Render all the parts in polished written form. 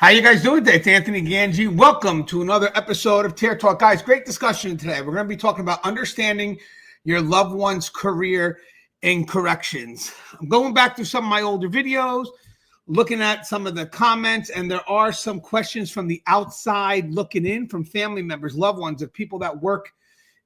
How you guys doing today? It's Anthony Ganji. Welcome to another episode of Tear Talk. Guys, great discussion today. We're going to be talking about understanding your loved one's career in corrections. I'm going back through some of my older videos, looking at some of the comments, and there are some questions from the outside looking in from family members, loved ones of people that work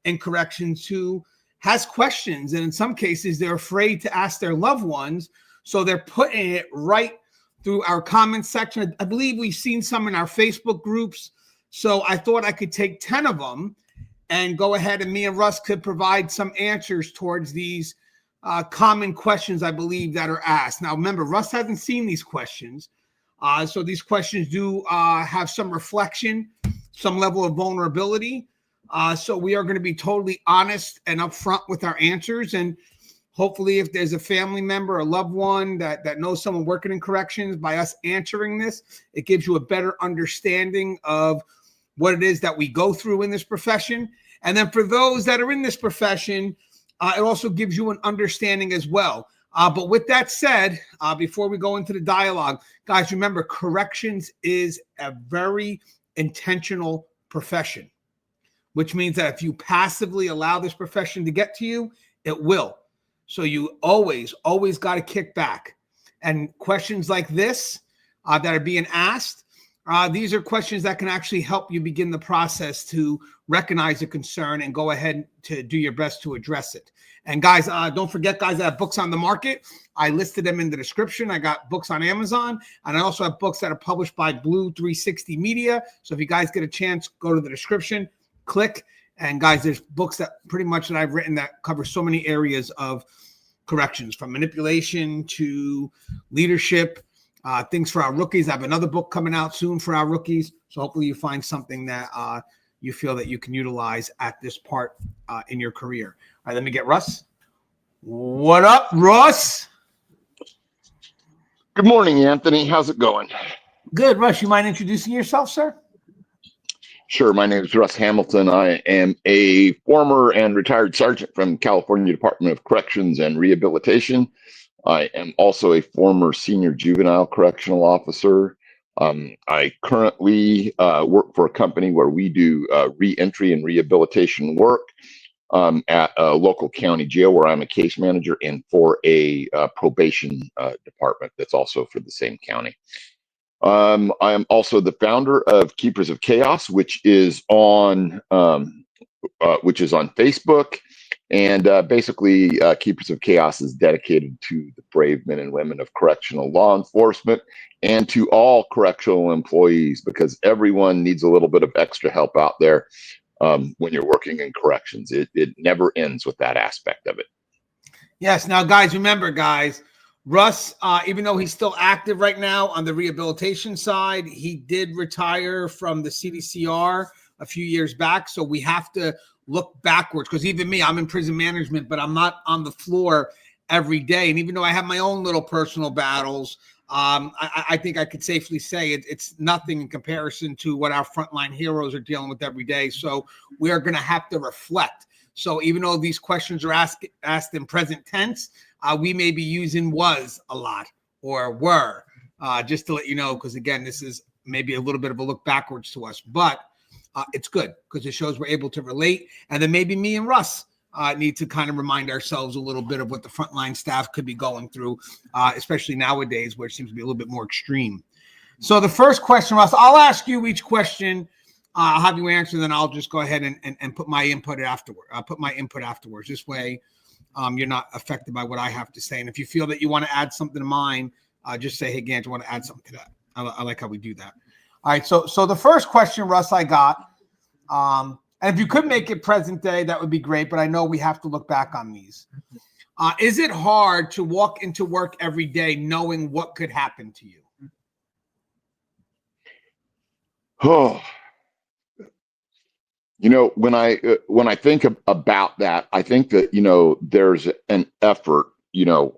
in corrections who has questions. And in some cases, they're afraid to ask their loved ones. So they're putting it right through our comments section. I believe we've seen some in our Facebook groups. So I thought I could take 10 of them and go ahead, and me and Russ could provide some answers towards these common questions I believe that are asked. Now, remember, Russ hasn't seen these questions. So these questions do have some reflection, some level of vulnerability. So we are going to be totally honest and upfront with our answers. And hopefully, if there's a family member, a loved one that knows someone working in corrections, by us answering this, it gives you a better understanding of what it is that we go through in this profession. And then for those that are in this profession, it also gives you an understanding as well. But with that said, before we go into the dialogue, guys, remember, corrections is a very intentional profession, which means that if you passively allow this profession to get to you, it will. So you always got to kick back. And questions like this that are being asked, these are questions that can actually help you begin the process to recognize a concern and go ahead to do your best to address it. And guys, don't forget, guys, I have books on the market. I listed them in the description. I got books on Amazon, and I also have books that are published by Blue 360 Media. So if you guys get a chance, go to the description, click. And guys, there's books that pretty much that I've written that cover so many areas of corrections, from manipulation to leadership, things for our rookies. I have another book coming out soon for our rookies. So hopefully you find something that you feel that you can utilize at this part in your career. All right, let me get Russ. What up, Russ? Good morning, Anthony. How's it going? Good, Russ. You mind introducing yourself, sir? Sure. My name is Russ Hamilton. I am a former and retired sergeant from California Department of Corrections and Rehabilitation. I am also a former senior juvenile correctional officer. I currently work for a company where we do reentry and rehabilitation work at a local county jail where I'm a case manager, and for a probation department that's also for the same county. I am also the founder of Keepers of Chaos, which is on Facebook, and basically, Keepers of Chaos is dedicated to the brave men and women of correctional law enforcement and to all correctional employees, because everyone needs a little bit of extra help out there when you're working in corrections. It never ends with that aspect of it. Yes. Now, guys, remember, guys. Russ, even though he's still active right now on the rehabilitation side, he did retire from the CDCR a few years back. So we have to look backwards, because even me, I'm in prison management, but I'm not on the floor every day. And even though I have my own little personal battles, I think I could safely say it's nothing in comparison to what our frontline heroes are dealing with every day. So we are going to have to reflect. So even though these questions are asked in present tense, we may be using was a lot or were, just to let you know, because again, this is maybe a little bit of a look backwards to us, but it's good because it shows we're able to relate. And then maybe me and Russ need to kind of remind ourselves a little bit of what the frontline staff could be going through, especially nowadays where it seems to be a little bit more extreme. So the first question, Russ, I'll ask you each question. I'll have you answer, then I'll just go ahead and put my input afterward. I'll put my input afterwards. This way, you're not affected by what I have to say. And if you feel that you want to add something to mine, just say, hey, Gant, I want to add something to that. I like how we do that. All right. So the first question, Russ, I got, and if you could make it present day, that would be great. But I know we have to look back on these. Is it hard to walk into work every day knowing what could happen to you? Oh, when I think about that, I think that, there's an effort,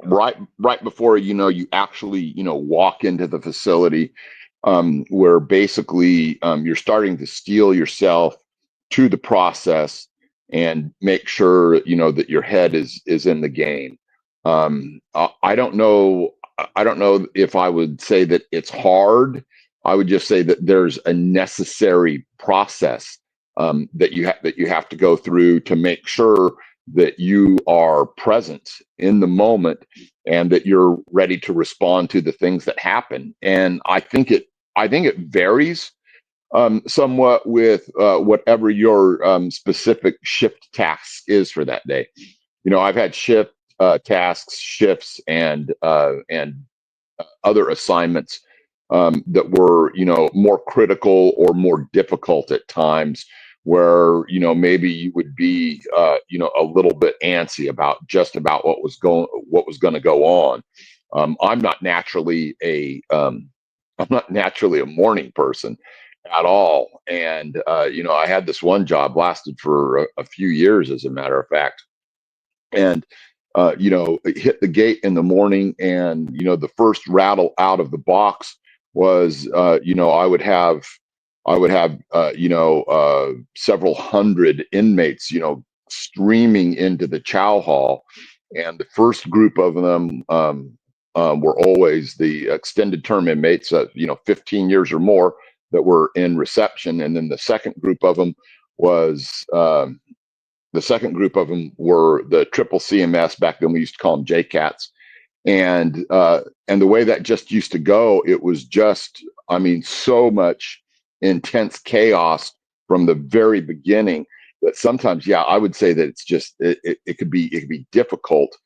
right before, you actually, walk into the facility, where basically you're starting to steel yourself to the process and make sure, that your head is in the game. I don't know if I would say that it's hard. I would just say that there's a necessary process that you have to go through to make sure that you are present in the moment and that you're ready to respond to the things that happen. And I think it varies somewhat with whatever your specific shift task is for that day. You know, I've had shift tasks, shifts, and other assignments that were, you know, more critical or more difficult at times, where, you know, maybe you would be, you know, a little bit antsy about just about what was going to go on. I'm not naturally I'm not naturally a morning person at all. And, you know, I had this one job lasted for a few years, as a matter of fact. And, you know, hit the gate in the morning, and, you know, the first rattle out of the box was, you know, I would have, you know, several hundred inmates, you know, streaming into the chow hall. And the first group of them, were always the extended term inmates, you know, 15 years or more, that were in reception. And then was the second group of them were the triple CMS. Back then we used to call them JCATs. And the way that just used to go, it was just, I mean, so much intense chaos from the very beginning that sometimes, yeah, I would say that it's just, it could be difficult.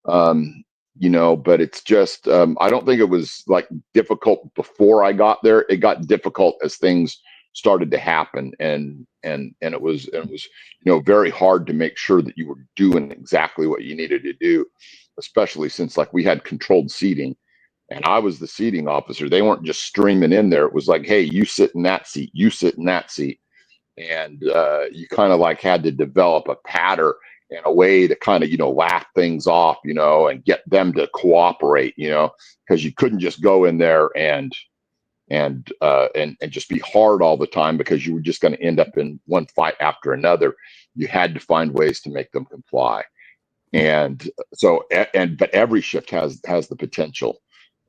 Um, you know, but it's just, I don't think it was like difficult before I got there. It got difficult as things started to happen, and it was, you know, very hard to make sure that you were doing exactly what you needed to do, especially since, like, we had controlled seating and I was the seating officer. They weren't just streaming in there. It was like, hey, you sit in that seat, you sit in that seat. And you kind of like had to develop a pattern and a way to kind of, you know, laugh things off, you know, and get them to cooperate, you know, because you couldn't just go in there and just be hard all the time, because you were just going to end up in one fight after another. You had to find ways to make them comply. And so, but every shift has the potential.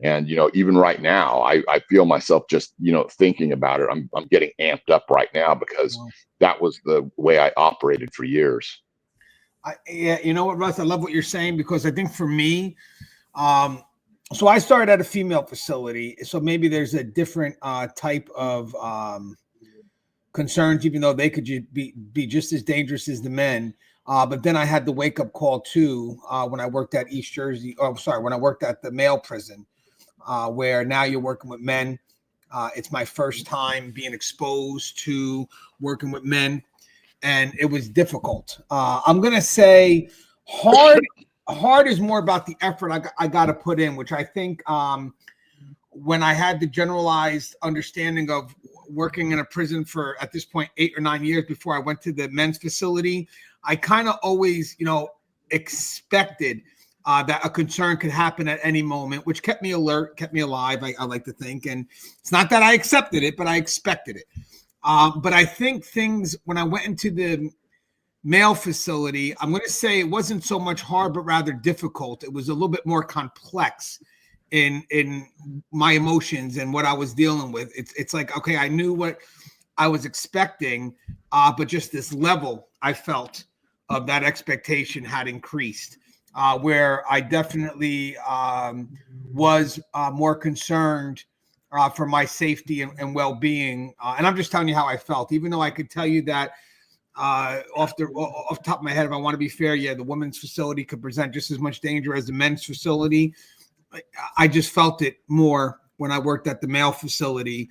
And, you know, even right now, I feel myself just, you know, thinking about it. I'm getting amped up right now, because that was the way I operated for years. Yeah, you know what, Russ? I love what you're saying, because I think for me, so I started at a female facility, so maybe there's a different type of concerns, even though they could be just as dangerous as the men. But then I had the wake up call too when I worked at East Jersey. Oh, sorry, when I worked at the male prison, where now you're working with men. It's my first time being exposed to working with men, and it was difficult. I'm gonna say hard. Hard is more about the effort I got to put in, which I think when I had the generalized understanding of working in a prison for, at this point, 8 or 9 years before I went to the men's facility, I kind of always, you know, expected that a concern could happen at any moment, which kept me alert, kept me alive, I like to think. And it's not that I accepted it, but I expected it. But I think things, when I went into the male facility, I'm going to say it wasn't so much hard, but rather difficult. It was a little bit more complex in my emotions and what I was dealing with. It's like, okay, I knew what I was expecting, but just this level I felt of that expectation had increased, where I definitely was more concerned for my safety and well-being. And I'm just telling you how I felt, even though I could tell you that off the top of my head, if I want to be fair, yeah, the women's facility could present just as much danger as the men's facility. I just felt it more when I worked at the male facility,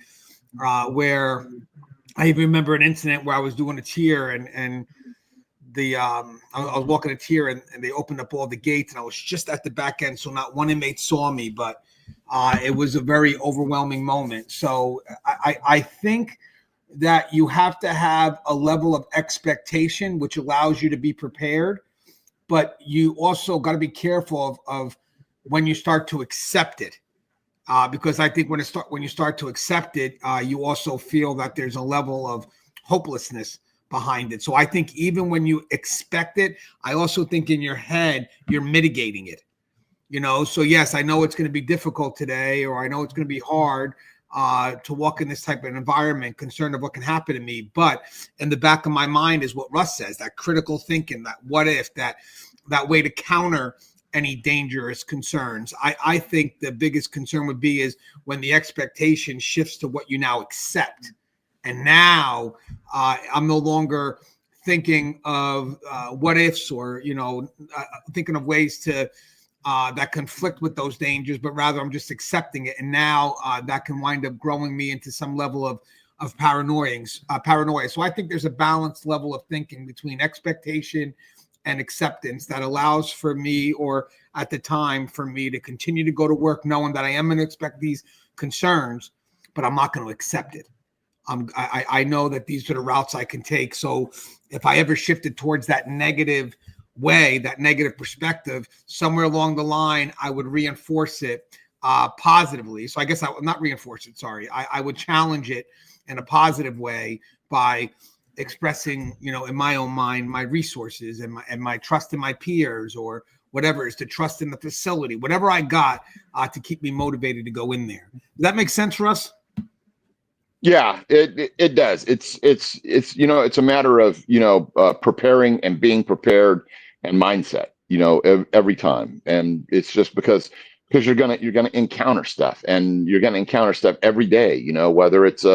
where I even remember an incident where I was doing a tier, and I was walking a tier, and they opened up all the gates, and I was just at the back end, so not one inmate saw me, but it was a very overwhelming moment. So I think that you have to have a level of expectation, which allows you to be prepared, but you also got to be careful of when you start to accept it, because I think when you start to accept it, you also feel that there's a level of hopelessness behind it. So I think even when you expect it, I also think in your head you're mitigating it. You know, so yes, I know it's going to be difficult today, or I know it's going to be hard, to walk in this type of environment, concerned of what can happen to me. But in the back of my mind is what Russ says, that critical thinking, that what if, that way to counter any dangerous concerns. I think the biggest concern would be is when the expectation shifts to what you now accept. And now I'm no longer thinking of what ifs or, thinking of ways to that conflict with those dangers, but rather I'm just accepting it. And now that can wind up growing me into some level of paranoia. So I think there's a balanced level of thinking between expectation and acceptance that allows for me, or at the time for me, to continue to go to work knowing that I am going to expect these concerns, but I'm not going to accept it. I know that these are the routes I can take. So if I ever shifted towards that negative way, that negative perspective, somewhere along the line, I would reinforce it positively. So I guess I would not reinforce it. Sorry. I would challenge it in a positive way by expressing, in my own mind, my resources and my trust in my peers, or whatever is to trust in the facility, whatever I got to keep me motivated to go in there. Does that make sense, Russ? Yeah, it does. It's it's a matter of preparing and being prepared and mindset. Every time, and it's just because you're gonna encounter stuff, and you're gonna encounter stuff every day. Whether it's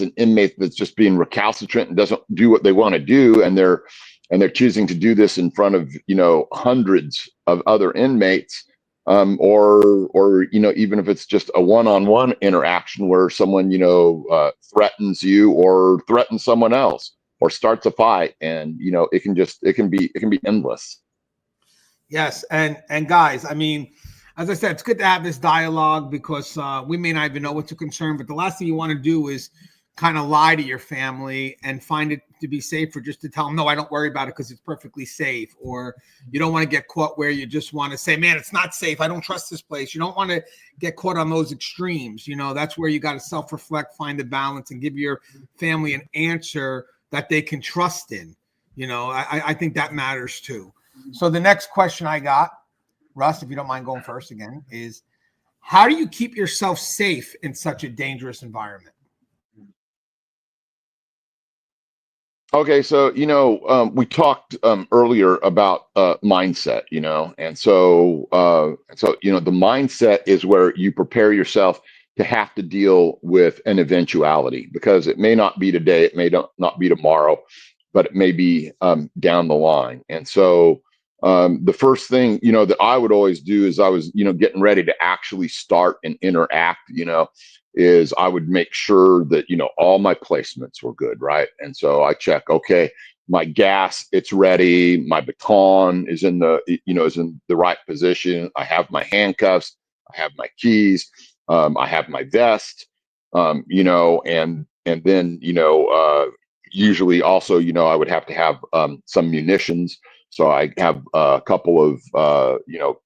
an inmate that's just being recalcitrant and doesn't do what they want to do, and they're choosing to do this in front of hundreds of other inmates. Or even if it's just a one-on-one interaction where someone threatens you or threatens someone else or starts a fight, and it can be endless. Yes, and guys, I mean, as I said, it's good to have this dialogue because we may not even know what's a concern, but the last thing you want to do is kind of lie to your family and find it to be safer just to tell them, no, I don't worry about it because it's perfectly safe. Or you don't want to get caught where you just want to say, man, it's not safe. I don't trust this place. You don't want to get caught on those extremes. That's where you got to self-reflect, find the balance, and give your family an answer that they can trust in. I think that matters too. So the next question I got, Russ, if you don't mind going first again, is how do you keep yourself safe in such a dangerous environment? Okay, so we talked earlier about mindset, and so the mindset is where you prepare yourself to have to deal with an eventuality, because it may not be today, it may not be tomorrow, but it may be down the line. And so the first thing that I would always do is I was getting ready to actually start and interact, is I would make sure that all my placements were good, right? And so I check, okay, my gas, it's ready, my baton is in the right position, I have my handcuffs, I have my keys, I have my vest, and then usually also I would have to have some munitions, so I have a couple of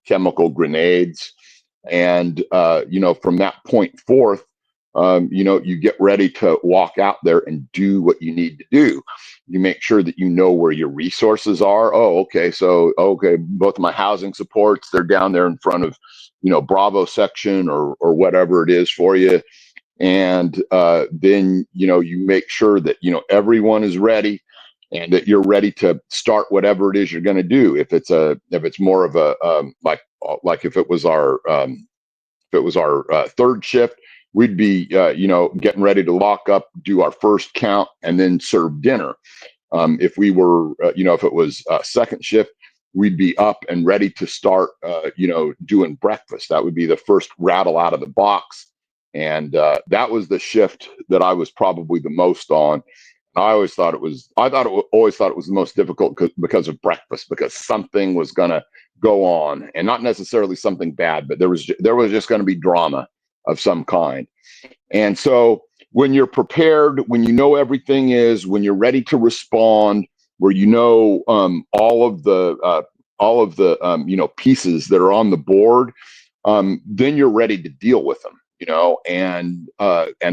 chemical grenades. And from that point forth, you get ready to walk out there and do what you need to do. You make sure that you know where your resources are. Oh, okay. So, okay, both of my housing supports, they're down there in front of, Bravo section or whatever it is for you. And then, you make sure that, everyone is ready and that you're ready to start whatever it is you're going to do. If it's more of a, like if it was our third shift, we'd be getting ready to lock up, do our first count, and then serve dinner. If we were if it was second shift, we'd be up and ready to start doing breakfast. That would be the first rattle out of the box. And that was the shift that I was probably the most on. I always thought it was the most difficult because of breakfast, because something was going to go on, and not necessarily something bad, but there was just going to be drama of some kind. And so when you're prepared, when everything is, when you're ready to respond, where all of the pieces that are on the board, then you're ready to deal with them. And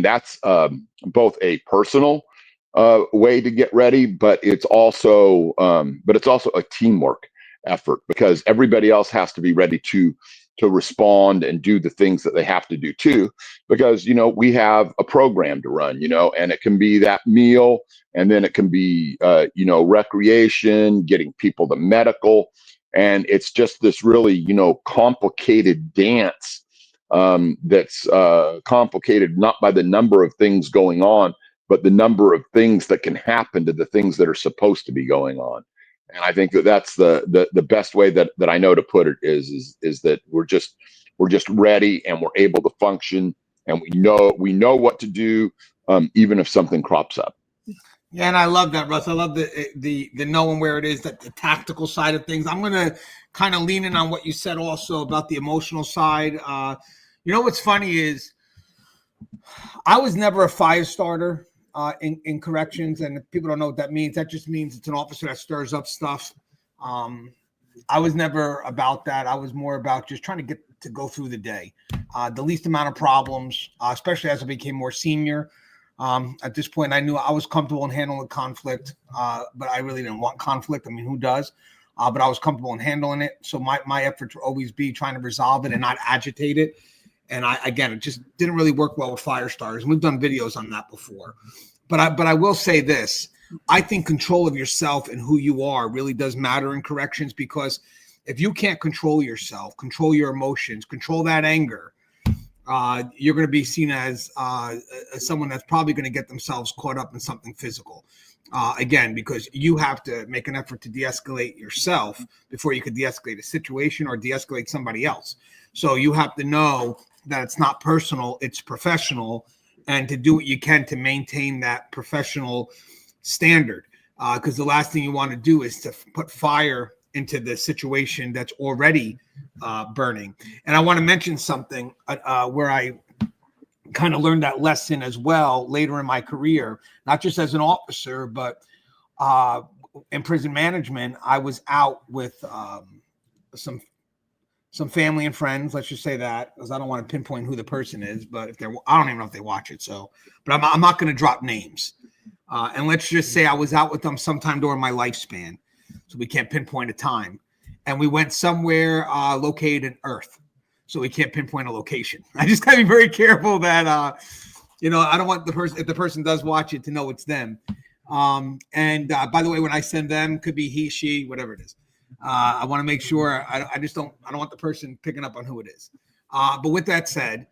that's both a personal way to get ready, but it's also a teamwork effort, because everybody else has to be ready to to respond and do the things that they have to do too, because we have a program to run, and it can be that meal, and then it can be recreation, getting people to medical, and it's just this really complicated dance, that's complicated not by the number of things going on, but the number of things that can happen to the things that are supposed to be going on. And I think that that's the best way that I know to put it is that we're just ready, and we're able to function, and we know what to do, even if something crops up. Yeah, and I love that, Russ. I love the knowing where it is, that the tactical side of things. I'm gonna kind of lean in on what you said also about the emotional side. What's funny is I was never a fire starter in corrections, and if people don't know what that means, that just means it's an officer that stirs up stuff. I was never about that. I was more about just trying to get to go through the day, the least amount of problems, especially as I became more senior. At this point, I knew I was comfortable in handling conflict, but I really didn't want conflict. I mean, who does? But I was comfortable in handling it. So my efforts would always be trying to resolve it and not agitate it. And it just didn't really work well with fire starters. And we've done videos on that before. But I will say this. I think control of yourself and who you are really does matter in corrections, because if you can't control yourself, control your emotions, control that anger, you're going to be seen as someone that's probably going to get themselves caught up in something physical. Because you have to make an effort to de-escalate yourself before you could de-escalate a situation or de-escalate somebody else. So you have to know that it's not personal, it's professional, and to do what you can to maintain that professional standard. Because the last thing you want to do is to put fire into the situation that's already burning. And I want to mention something where I kind of learned that lesson as well later in my career, not just as an officer, but in prison management. I was out with some family and friends, let's just say that, because I don't want to pinpoint who the person is, but I don't even know if they watch it. So, but I'm not going to drop names. And let's just say I was out with them sometime during my lifespan. So we can't pinpoint a time. And we went somewhere located in Earth. So we can't pinpoint a location. I just got to be very careful that, I don't want the person, if the person does watch it, to know it's them. And by the way, when I send them, could be he, she, whatever it is. I want to make sure I don't want the person picking up on who it is. But with that said,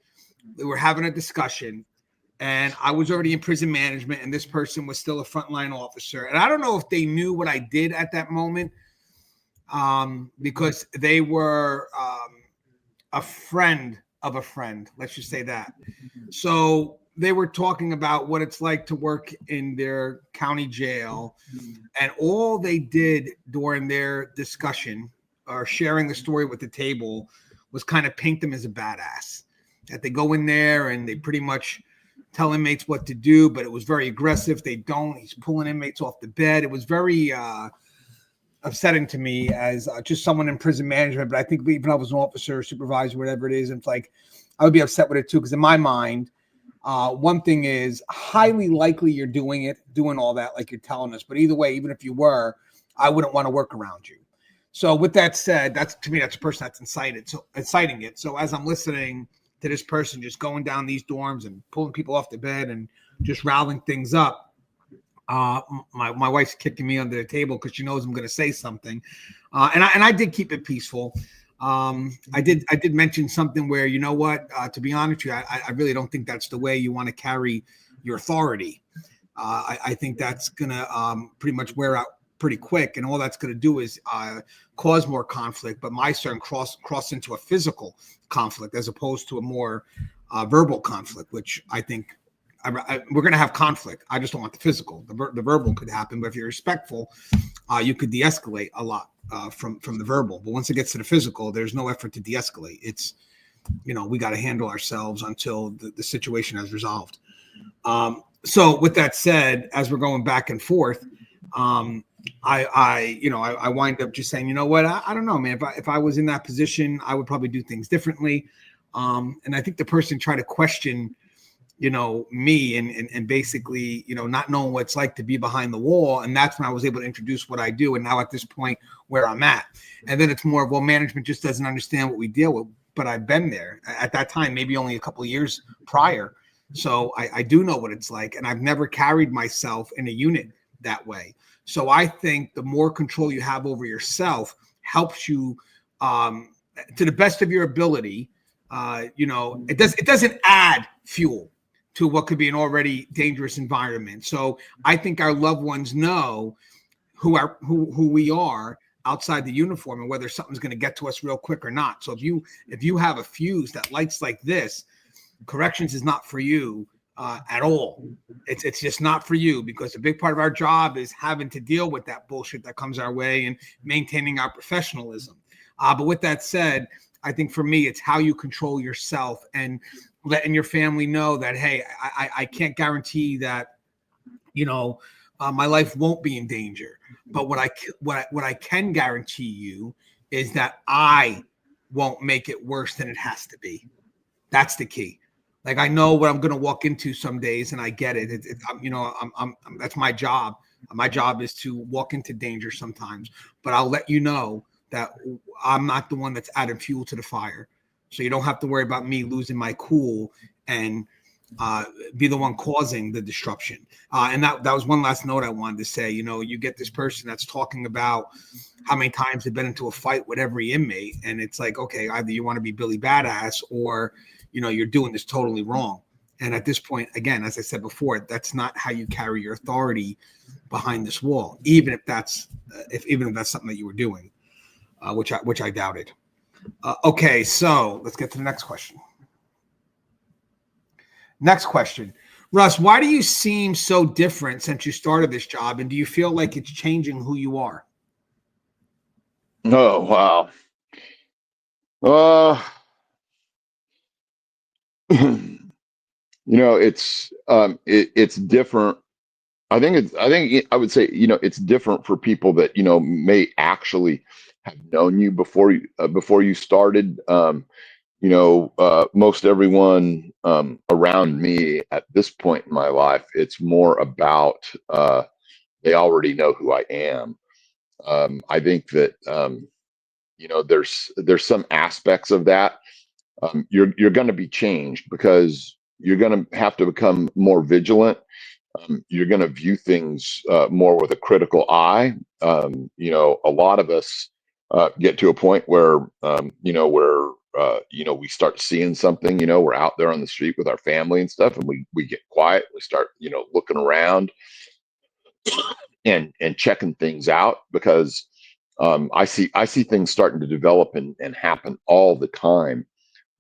we were having a discussion, and I was already in prison management, and this person was still a frontline officer. And I don't know if they knew what I did at that moment, because they were a friend of a friend. Let's just say that. So they were talking about what it's like to work in their county jail. And all they did during their discussion or sharing the story with the table was kind of paint them as a badass. That they go in there and they pretty much tell inmates what to do, but it was very aggressive. They don't. He's pulling inmates off the bed. It was very upsetting to me as just someone in prison management. But I think even if I was an officer, supervisor, whatever it is, it's like I would be upset with it too, because in my mind, one thing is highly likely you're doing all that like you're telling us. But either way, even if you were, I wouldn't want to work around you. So with that said, that's a person that's inciting it. So as I'm listening to this person just going down these dorms and pulling people off the bed and just riling things up, my wife's kicking me under the table because she knows I'm going to say something, and I did keep it peaceful. I did mention something where, to be honest with you, I really don't think that's the way you want to carry your authority. I think that's going to pretty much wear out pretty quick, and all that's going to do is cause more conflict. But my concern cross into a physical conflict as opposed to a more verbal conflict, which I think we're going to have conflict. I just don't want the physical. The verbal could happen, but if you're respectful, you could de-escalate a lot from the verbal. But once it gets to the physical, there's no effort to de-escalate. It's, we got to handle ourselves until the situation has resolved. So with that said, as we're going back and forth, I wind up just saying, you know what, I don't know, man. If I was in that position, I would probably do things differently. And I think the person tried to question, me and basically, not knowing what it's like to be behind the wall. And that's when I was able to introduce what I do. And now at this point where I'm at, and then it's more of, well, management just doesn't understand what we deal with. but I've been there at that time, maybe only a couple of years prior. So I do know what it's like, and I've never carried myself in a unit that way. So I think the more control you have over yourself helps you to the best of your ability. It doesn't add fuel to what could be an already dangerous environment. So I think our loved ones know who we are outside the uniform and whether something's going to get to us real quick or not. So if you have a fuse that lights like this, corrections is not for you at all. It's just not for you, because a big part of our job is having to deal with that bullshit that comes our way and maintaining our professionalism. But with that said, I think for me, it's how you control yourself and letting your family know that, hey, I can't guarantee that, my life won't be in danger. But what I can guarantee you is that I won't make it worse than it has to be. That's the key. Like, I know what I'm going to walk into some days, and I get it. That's my job. My job is to walk into danger sometimes, but I'll let you know that I'm not the one that's adding fuel to the fire. So you don't have to worry about me losing my cool and be the one causing the disruption. And that was one last note I wanted to say. You get this person that's talking about how many times they've been into a fight with every inmate, and it's like, okay, either you want to be Billy Badass or you're doing this totally wrong. And at this point, again, as I said before, that's not how you carry your authority behind this wall, even if that's something that you were doing, which I doubted. Okay, so let's get to the next question. Next question. Russ, why do you seem so different since you started this job, and do you feel like it's changing who you are? Oh, wow. It's different. I would say, it's different for people that, may actually have known you before you started. Most everyone around me at this point in my life, it's more about they already know who I am. I think that there's some aspects of that. You're going to be changed because you're going to have to become more vigilant. You're going to view things more with a critical eye. A lot of us get to a point where we start seeing something. We're out there on the street with our family and stuff, and we get quiet. We start looking around and checking things out, because I see things starting to develop and happen all the time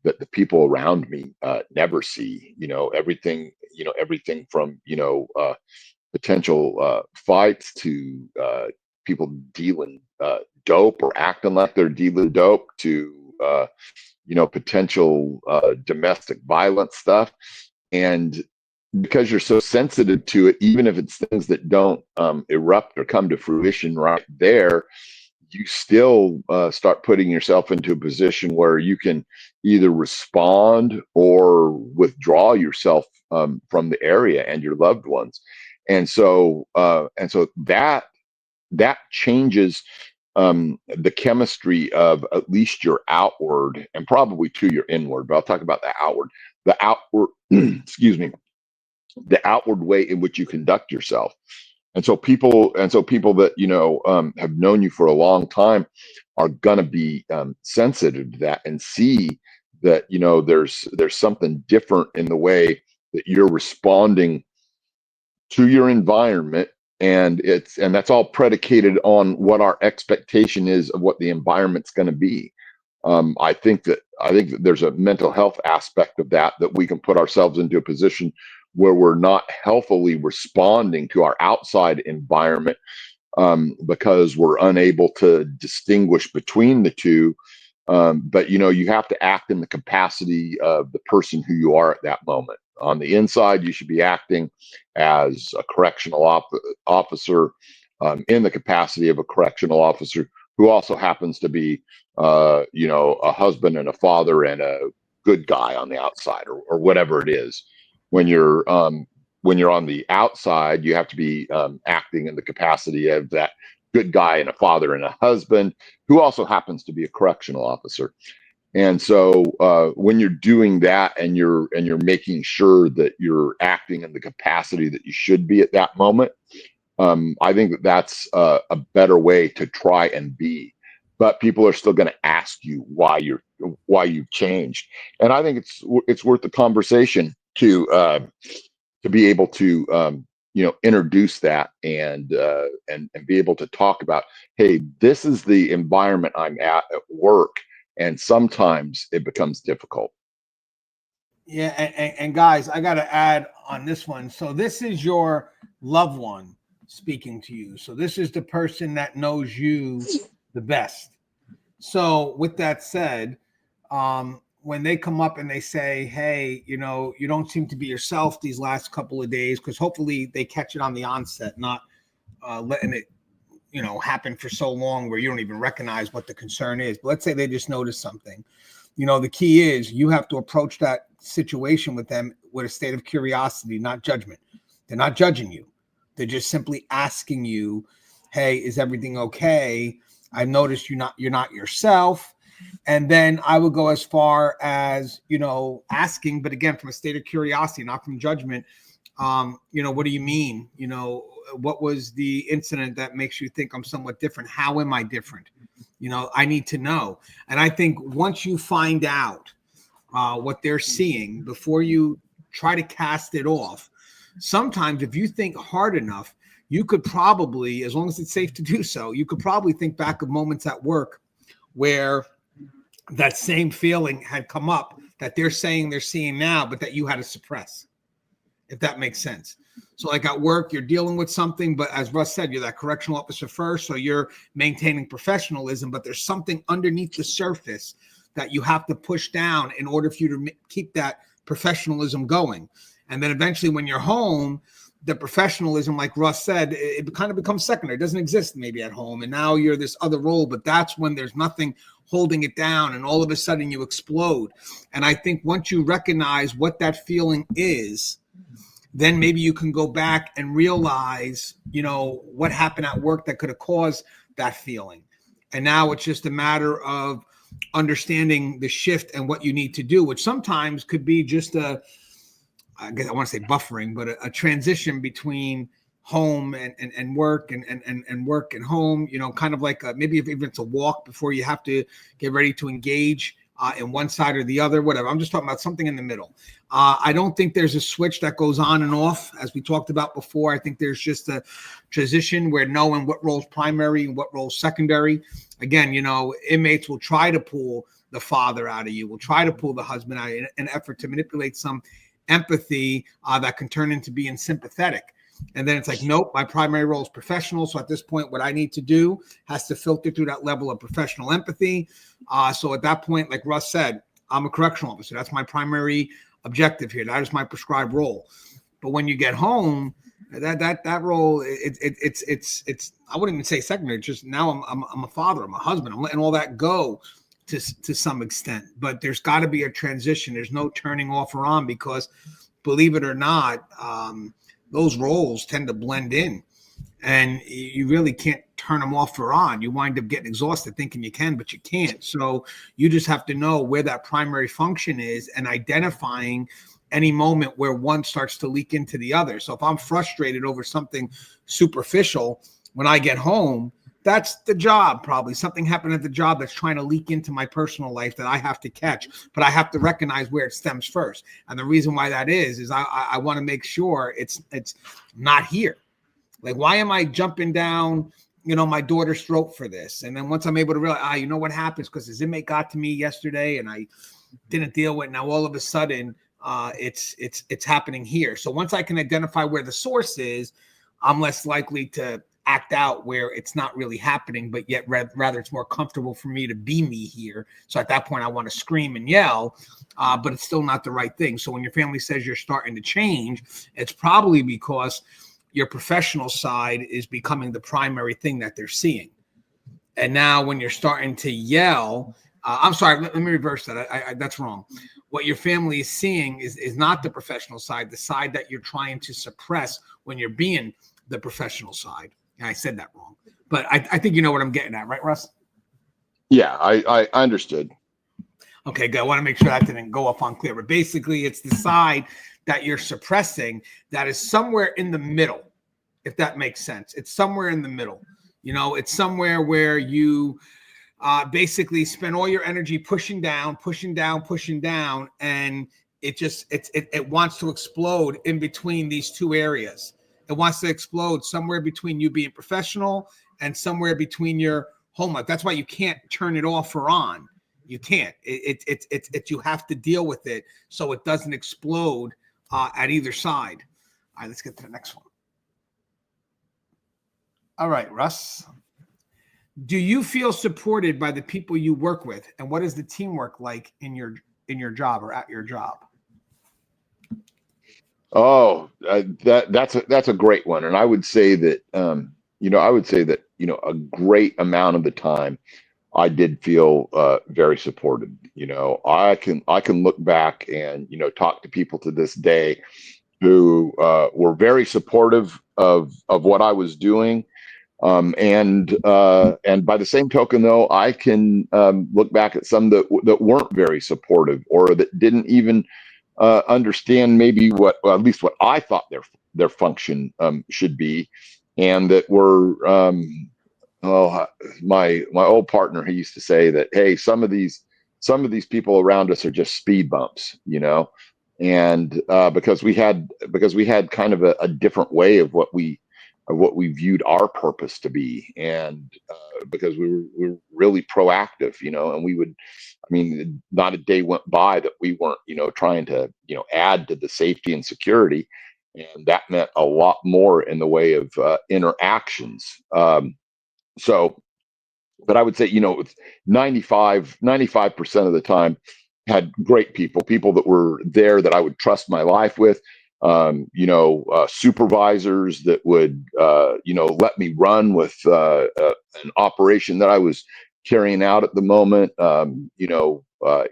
that the people around me never see. Everything from potential fights to people dealing dope or acting like they're dealing dope to potential domestic violence stuff. And because you're so sensitive to it, even if it's things that don't erupt or come to fruition right there, you still start putting yourself into a position where you can either respond or withdraw yourself from the area and your loved ones. And so that changes the chemistry of at least your outward and probably to your inward. But I'll talk about the outward. The outward, excuse me, the outward way in which you conduct yourself. And so people that have known you for a long time are gonna be sensitive to that and see that there's something different in the way that you're responding to your environment, and that's all predicated on what our expectation is of what the environment's going to be. I think that there's a mental health aspect of that we can put ourselves into a position where we're not healthily responding to our outside environment, because we're unable to distinguish between the two. But you have to act in the capacity of the person who you are at that moment. On the inside, you should be acting as a correctional officer, in the capacity of a correctional officer who also happens to be, a husband and a father and a good guy on the outside, or whatever it is. When you're on the outside, you have to be acting in the capacity of that good guy and a father and a husband who also happens to be a correctional officer. And so when you're doing that and you're making sure that you're acting in the capacity that you should be at that moment, I think that that's a better way to try and be. But people are still going to ask you why you've changed, and I think it's worth the conversation to be able to introduce that and be able to talk about, hey, this is the environment I'm at work, and sometimes it becomes difficult. Yeah, and guys, I got to add on this one. So this is your loved one speaking to you. So this is the person that knows you the best. So with that said, when they come up and they say, "Hey, you don't seem to be yourself these last couple of days," because hopefully they catch it on the onset, not letting it, happen for so long where you don't even recognize what the concern is. But let's say they just notice something. The key is you have to approach that situation with them with a state of curiosity, not judgment. They're not judging you. They're just simply asking you, "Hey, is everything okay? I noticed you're not yourself." And then I would go as far as, asking, but again, from a state of curiosity, not from judgment. What do you mean? What was the incident that makes you think I'm somewhat different? How am I different? I need to know. And I think once you find out what they're seeing before you try to cast it off, sometimes if you think hard enough, you could probably, as long as it's safe to do so, you could probably think back of moments at work where that same feeling had come up that they're saying they're seeing now, but that you had to suppress, if that makes sense. So like at work, you're dealing with something, but as Russ said, you're that correctional officer first, so you're maintaining professionalism, but there's something underneath the surface that you have to push down in order for you to keep that professionalism going. And then eventually when you're home, the professionalism, like Russ said, it kind of becomes secondary. It doesn't exist maybe at home. And now you're this other role, but that's when there's nothing holding it down. And all of a sudden you explode. And I think once you recognize what that feeling is, then maybe you can go back and realize, what happened at work that could have caused that feeling. And now it's just a matter of understanding the shift and what you need to do, which sometimes could be just I guess I want to say buffering, but a transition between home and work and work and home, kind of like maybe if it's a walk before you have to get ready to engage in one side or the other, whatever. I'm just talking about something in the middle. I don't think there's a switch that goes on and off, as we talked about before. I think there's just a transition where knowing what role's primary and what role's secondary. Again, inmates will try to pull the father out of you, will try to pull the husband out in an effort to manipulate some empathy that can turn into being sympathetic. And then it's like, nope, my primary role is professional. So at this point, what I need to do has to filter through that level of professional empathy. So at that point, like Russ said, I'm a correctional officer. That's my primary objective here. That is my prescribed role. But when you get home, that role, it's I wouldn't even say secondary. It's just now I'm a father, I'm a husband. I'm letting all that go to some extent. But there's got to be a transition. There's no turning off or on, because believe it or not, those roles tend to blend in, and you really can't turn them off or on. You wind up getting exhausted thinking you can, but you can't. So you just have to know where that primary function is and identifying any moment where one starts to leak into the other. So if I'm frustrated over something superficial, when I get home, that's the job. Probably something happened at the job that's trying to leak into my personal life that I have to catch, but I have to recognize where it stems first. And the reason why that is I want to make sure it's not here. Like, why am I jumping down, my daughter's throat for this? And then once I'm able to realize, what happens, because this inmate got to me yesterday and I didn't deal with it. Now all of a sudden it's happening here. So once I can identify where the source is, I'm less likely to act out where it's not really happening, but yet rather it's more comfortable for me to be me here. So at that point, I want to scream and yell, but it's still not the right thing. So when your family says you're starting to change, it's probably because your professional side is becoming the primary thing that they're seeing. And now when you're starting to yell, I'm sorry, let me reverse that. That's wrong. What your family is seeing is not the professional side, the side that you're trying to suppress when you're being the professional side. I said that wrong, but I think you know what I'm getting at, right, Russ? Yeah, I understood. Okay, good. I want to make sure that didn't go up unclear. But basically, it's the side that you're suppressing that is somewhere in the middle, if that makes sense. It's somewhere in the middle. It's somewhere where you basically spend all your energy pushing down, and it wants to explode in between these two areas. It wants to explode somewhere between you being professional and somewhere between your home life. That's why you can't turn it off or on. You can't. You have to deal with it so it doesn't explode at either side. All right, let's get to the next one. All right, Russ. Do you feel supported by the people you work with, and what is the teamwork like in your job or at your job? Oh, that's a great one, and I would say that a great amount of the time I did feel very supported. I can look back and talk to people to this day who were very supportive of what I was doing. And by the same token, though, I can look back at some that weren't very supportive, or that didn't even understand maybe at least what I thought their function should be, and that were well, my old partner, he used to say that, hey, some of these people around us are just speed bumps, and because we had kind of a different way of what we viewed our purpose to be, and because we were really proactive, and I mean, not a day went by that we weren't, trying to, add to the safety and security, and that meant a lot more in the way of interactions. So, but I would say, it's 95% of the time had great people that were there that I would trust my life with, supervisors that would, let me run with an operation that I was carrying out at the moment,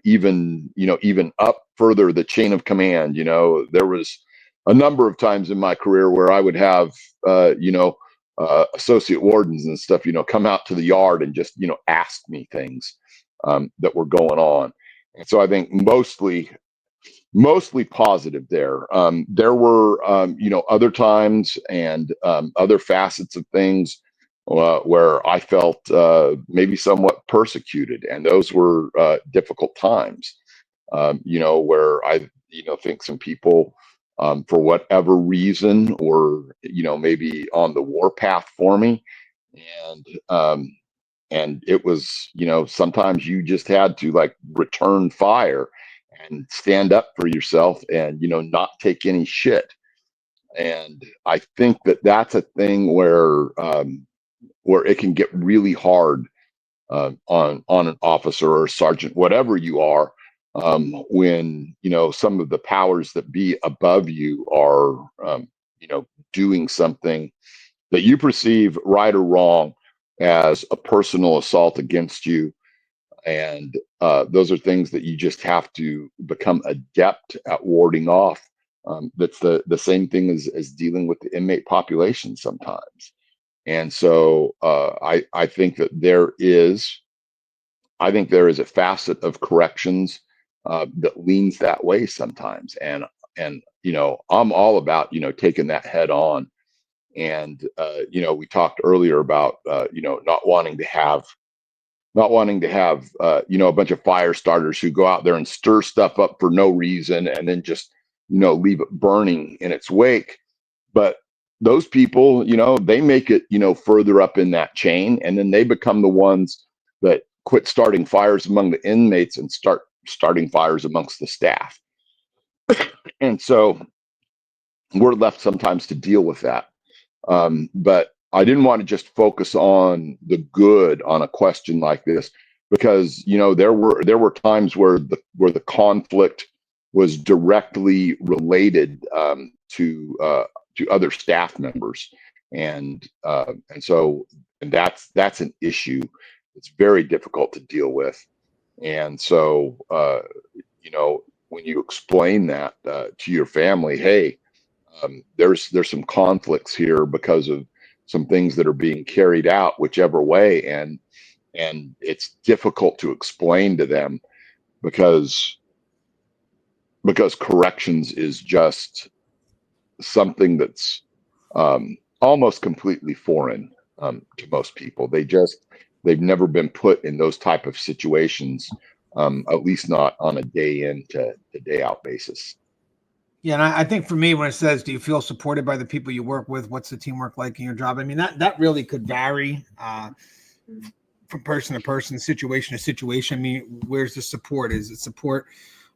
even up further the chain of command. There was a number of times in my career where I would have, associate wardens and stuff, come out to the yard and just, ask me things that were going on. And so I think mostly positive there. There were, other times and other facets of things where I felt maybe somewhat persecuted, and those were difficult times. Where I, think some people, for whatever reason, were, maybe on the warpath for me, and it was, sometimes you just had to like return fire and stand up for yourself, and not take any shit. And I think that that's a thing where it can get really hard on an officer or sergeant, whatever you are, when some of the powers that be above you are doing something that you perceive, right or wrong, as a personal assault against you. And those are things that you just have to become adept at warding off. That's the same thing as dealing with the inmate population sometimes. And so I think that there is a facet of corrections that leans that way sometimes. And I'm all about taking that head on. And we talked earlier about not wanting to have a bunch of fire starters who go out there and stir stuff up for no reason, and then just leave it burning in its wake. But those people, they make it further up in that chain, and then they become the ones that quit starting fires among the inmates and start starting fires amongst the staff. And so we're left sometimes to deal with that. But I didn't want to just focus on the good on a question like this, because there were times where the conflict was directly related to other staff members, and that's an issue. It's very difficult to deal with. And so when you explain that to your family, hey, there's some conflicts here because of some things that are being carried out whichever way, and it's difficult to explain to them because corrections is just something that's almost completely foreign to most people. They've never been put in those type of situations, at least not on a day in to day out basis. Yeah, and I think for me, when it says, "Do you feel supported by the people you work with? What's the teamwork like in your job?" I mean, that really could vary from person to person, situation to situation. I mean, where's the support? Is it support?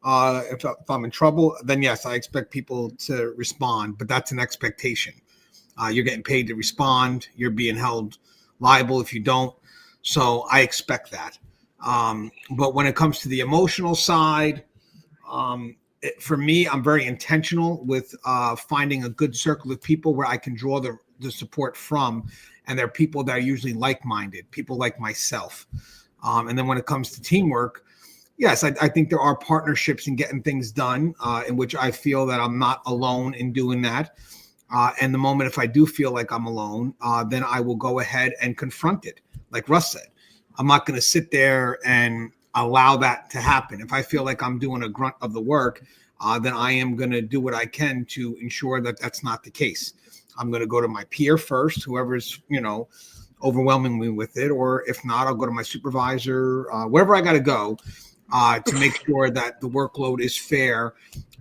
If I'm in trouble, then yes, I expect people to respond, but that's an expectation. You're getting paid to respond. You're being held liable if you don't. So I expect that. But when it comes to the emotional side, for me, I'm very intentional with finding a good circle of people where I can draw the support from. And they're people that are usually like-minded, people like myself. And then when it comes to teamwork, yes, I think there are partnerships in getting things done in which I feel that I'm not alone in doing that. And the moment if I do feel like I'm alone, then I will go ahead and confront it. Like Russ said, I'm not going to sit there and allow that to happen. If I feel like I'm doing a grunt of the work, then I am going to do what I can to ensure that that's not the case. I'm going to go to my peer first, whoever's, overwhelming me with it. Or if not, I'll go to my supervisor, wherever I got to go to make sure that the workload is fair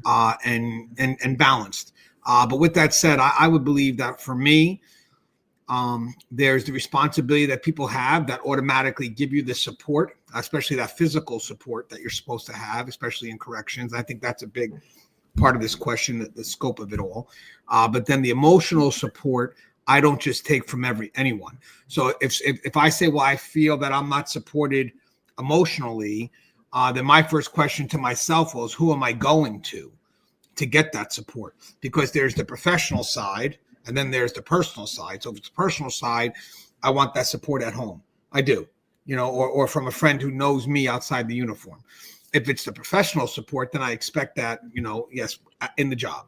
and balanced. But with that said, I would believe that for me, there's the responsibility that people have that automatically give you the support, especially that physical support that you're supposed to have, especially in corrections. I think that's a big part of this question, the scope of it all. But then the emotional support, I don't just take from anyone. So if I say, well, I feel that I'm not supported emotionally, then my first question to myself was, who am I going to get that support? Because there's the professional side and then there's the personal side. So if it's the personal side, I want that support at home. I do, or from a friend who knows me outside the uniform. If it's the professional support, then I expect that, yes, in the job.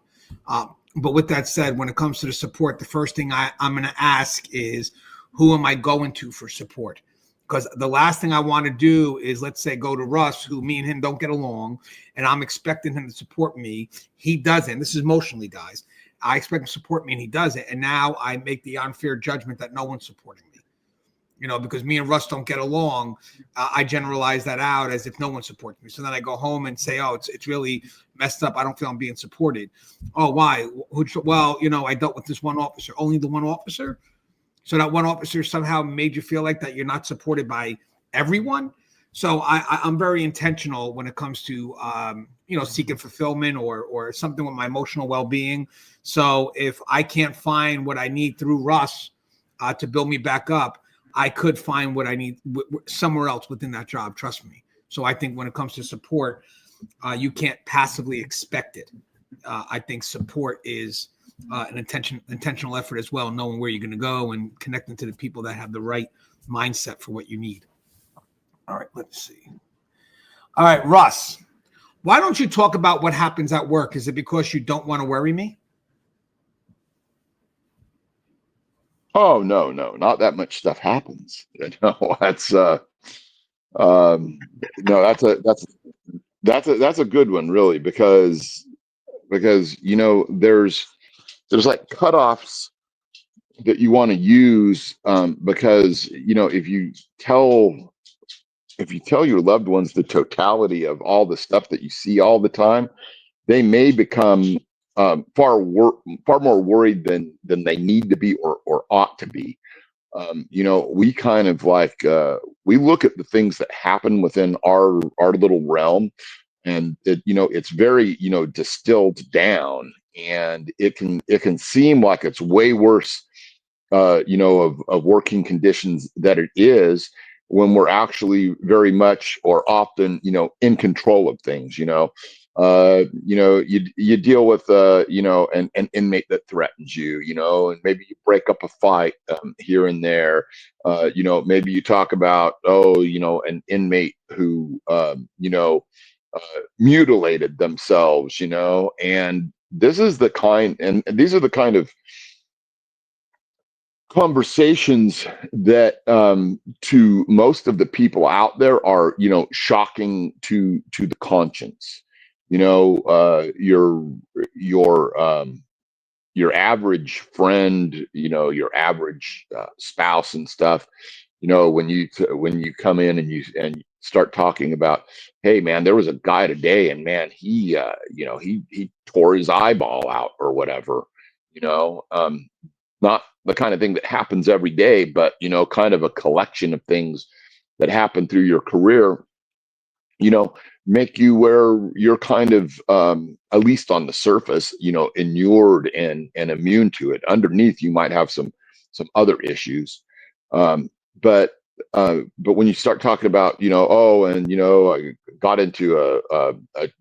But with that said, when it comes to the support, the first thing I'm going to ask is, who am I going to for support? Because the last thing I want to do is, let's say, go to Russ, who me and him don't get along, and I'm expecting him to support me. He doesn't. This is emotionally, guys. I expect him to support me, and he doesn't. And now I make the unfair judgment that no one's supporting me. Because me and Russ don't get along, I generalize that out as if no one supports me. So then I go home and say, oh, it's really messed up. I don't feel I'm being supported. Oh, why? Well, I dealt with this one officer. Only the one officer? So that one officer somehow made you feel like that you're not supported by everyone. So I'm very intentional when it comes to, seeking fulfillment or something with my emotional well-being. So if I can't find what I need through Russ to build me back up, I could find what I need somewhere else within that job. Trust me. So I think when it comes to support, you can't passively expect it. I think support is an intentional effort as well, knowing where you're going to go and connecting to the people that have the right mindset for what you need. All right, let's see. All right, Russ, why don't you talk about what happens at work? Is it because you don't want to worry me? Oh no, not that much stuff happens. That's no, that's a good one, really, because there's like cutoffs that you want to use, because if you tell your loved ones the totality of all the stuff that you see all the time, they may become far more worried than they need to be or ought to be. We kind of like we look at the things that happen within our little realm, and it's very distilled down, and it can seem like it's way worse of working conditions that it is, when we're actually very much or often in control of things. You deal with an inmate that threatens and maybe you break up a fight here and there. Maybe you talk about an inmate who mutilated themselves, and these are the kind of conversations that to most of the people out there are, shocking to the conscience. Your average friend, your average spouse and stuff, when you come in and start talking about, hey man, there was a guy today and man, he tore his eyeball out or whatever, not the kind of thing that happens every day, but kind of a collection of things that happen through your career, you know, make you where you're kind of, at least on the surface, inured and immune to it. Underneath, you might have some other issues, um, but but when you start talking about, oh, and I got into a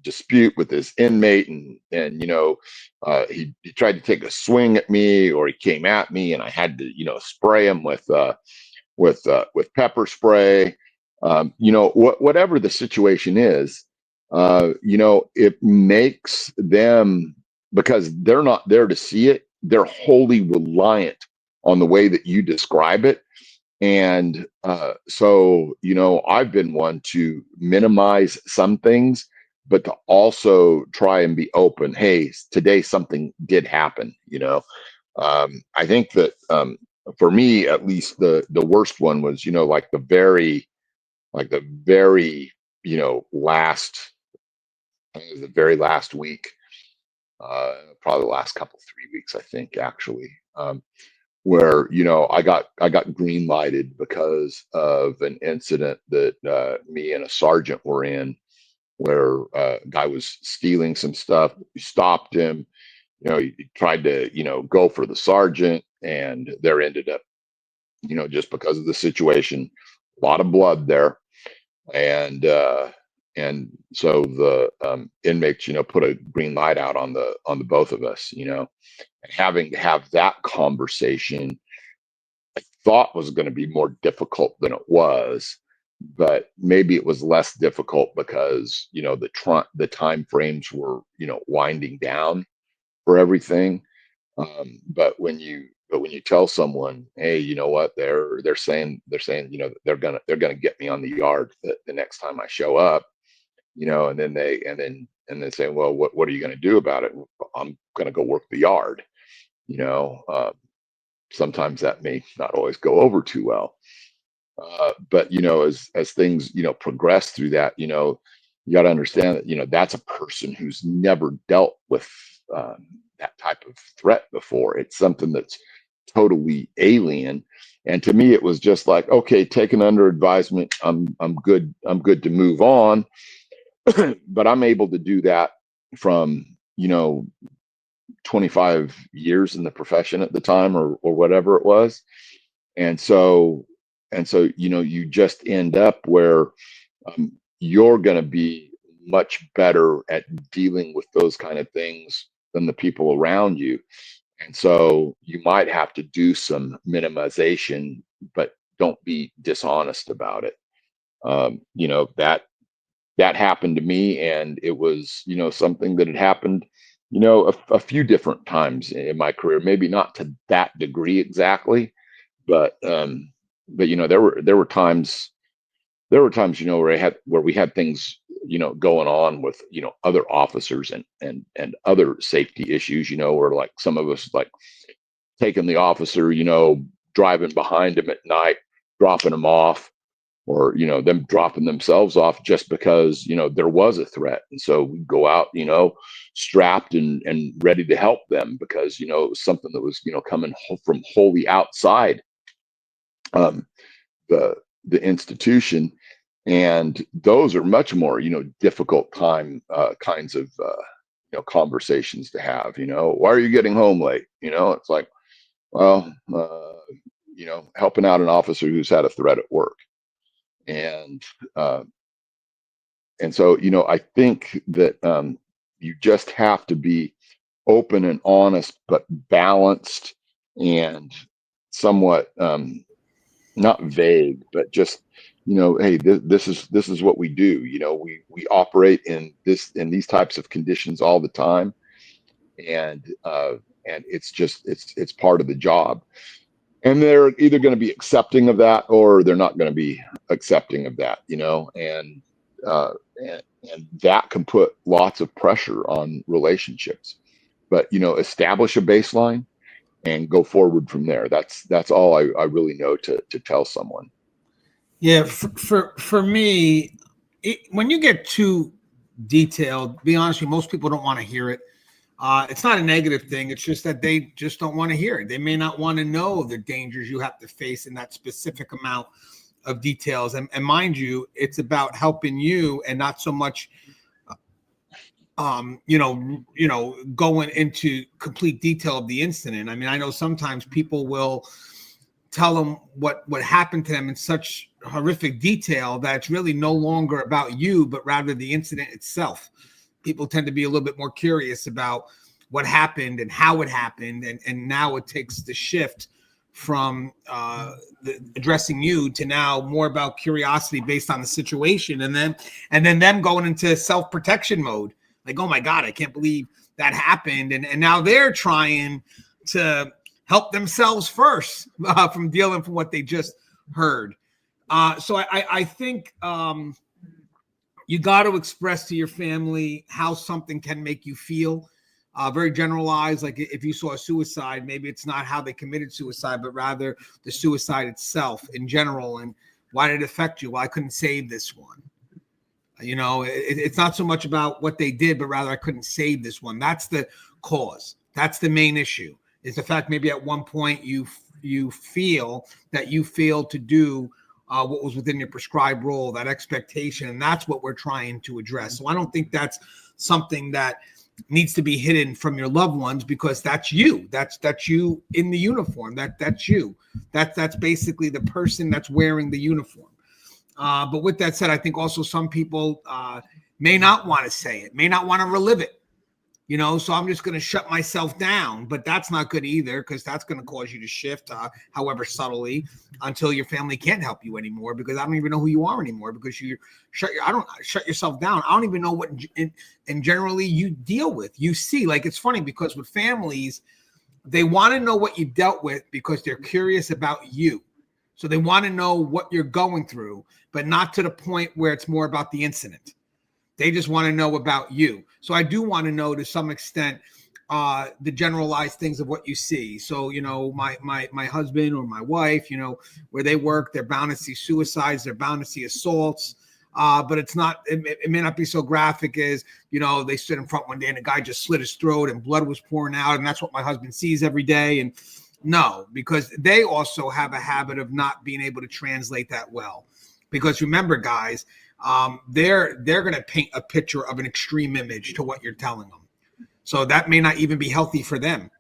dispute with this inmate, and he tried to take a swing at me, or he came at me, and I had to spray him with pepper spray. Whatever the situation is, it makes them, because they're not there to see it, they're wholly reliant on the way that you describe it. And so, I've been one to minimize some things, but to also try and be open. Hey, today something did happen. I think that, for me, at least, the worst one was, like the very last, I think it was the very last week, probably the last couple 3 weeks, I think, actually, where I got green lighted because of an incident that me and a sergeant were in, where a guy was stealing some stuff. We stopped him. He tried to go for the sergeant, and there ended up, just because of the situation, a lot of blood there. And so the inmates, put a green light out on the both of us, and having to have that conversation, I thought was going to be more difficult than it was, but maybe it was less difficult because the time frames were winding down for everything. But when you tell someone, hey, you know what, they're saying, they're gonna get me on the yard the next time I show up, and then say, well, what are you gonna do about it? I'm gonna go work the yard. You know, Sometimes that may not always go over too well. But as things progress through that, you got to understand that that's a person who's never dealt with that type of threat before. It's something that's totally alien. And to me, it was just like, okay, taken under advisement. I'm good. I'm good to move on. But I'm able to do that from 25 years in the profession at the time, or whatever it was. And so you just end up where, you're going to be much better at dealing with those kind of things than the people around you. And so you might have to do some minimization, but don't be dishonest about it. That happened to me, and it was something that had happened a few different times in my career, maybe not to that degree exactly, but there were times where we had things going on with other officers, and other safety issues, where, like, some of us, like, taking the officer, driving behind him at night, dropping him off, or them dropping themselves off just because there was a threat. And so we go out strapped and ready to help them, because it was something that was coming from wholly outside um, the institution. And those are much more difficult kinds of conversations to have. Why are you getting home late? It's like, well, helping out an officer who's had a threat at work. And uh, and so I think that, you just have to be open and honest, but balanced, and somewhat, not vague, but just hey, this is what we do. We operate in these types of conditions all the time, and it's just it's part of the job. And they're either going to be accepting of that or they're not going to be accepting of that, and that can put lots of pressure on relationships. But establish a baseline and go forward from there. That's all I really know to tell someone. Yeah, for me, when you get too detailed, be honest with you, most people don't want to hear it. It's not a negative thing. It's just that they just don't want to hear it. They may not want to know the dangers you have to face in that specific amount of details. And mind you, it's about helping you and not so much, going into complete detail of the incident. I mean, I know sometimes people will tell them what happened to them in such horrific detail that it's really no longer about you, but rather the incident itself. People tend to be a little bit more curious about what happened and how it happened. And now it takes the shift from addressing you to now more about curiosity based on the situation. And then them going into self-protection mode. Like, oh my God, I can't believe that happened. And now they're trying to help themselves first from dealing from what they just heard. So I think you got to express to your family how something can make you feel. Very generalized. Like if you saw a suicide, maybe it's not how they committed suicide, but rather the suicide itself in general. And why did it affect you? Well, I couldn't save this one. It's not so much about what they did, but rather I couldn't save this one. That's the cause. That's the main issue. Is the fact maybe at one point you feel that you failed to do what was within your prescribed role, that expectation, and that's what we're trying to address. So I don't think that's something that needs to be hidden from your loved ones, because that's you. That's you in the uniform. That's you. That's basically the person that's wearing the uniform. But with that said, I think also some people may not want to say it, may not want to relive it. So I'm just going to shut myself down, but that's not good either, because that's going to cause you to shift, however subtly, until your family can't help you anymore, because I don't even know who you are anymore, because I don't shut yourself down. I don't even know what and generally you deal with. You see, like, it's funny because with families, they want to know what you dealt with because they're curious about you. So they want to know what you're going through, but not to the point where it's more about the incident. They just want to know about you. So I do want to know to some extent the generalized things of what you see. So, my husband or my wife, where they work, they're bound to see suicides, they're bound to see assaults. But it's not, it may not be so graphic as, they stood in front one day and a guy just slit his throat and blood was pouring out. And that's what my husband sees every day. And no, because they also have a habit of not being able to translate that well. Because remember, guys, they're going to paint a picture of an extreme image to what you're telling them. So that may not even be healthy for them.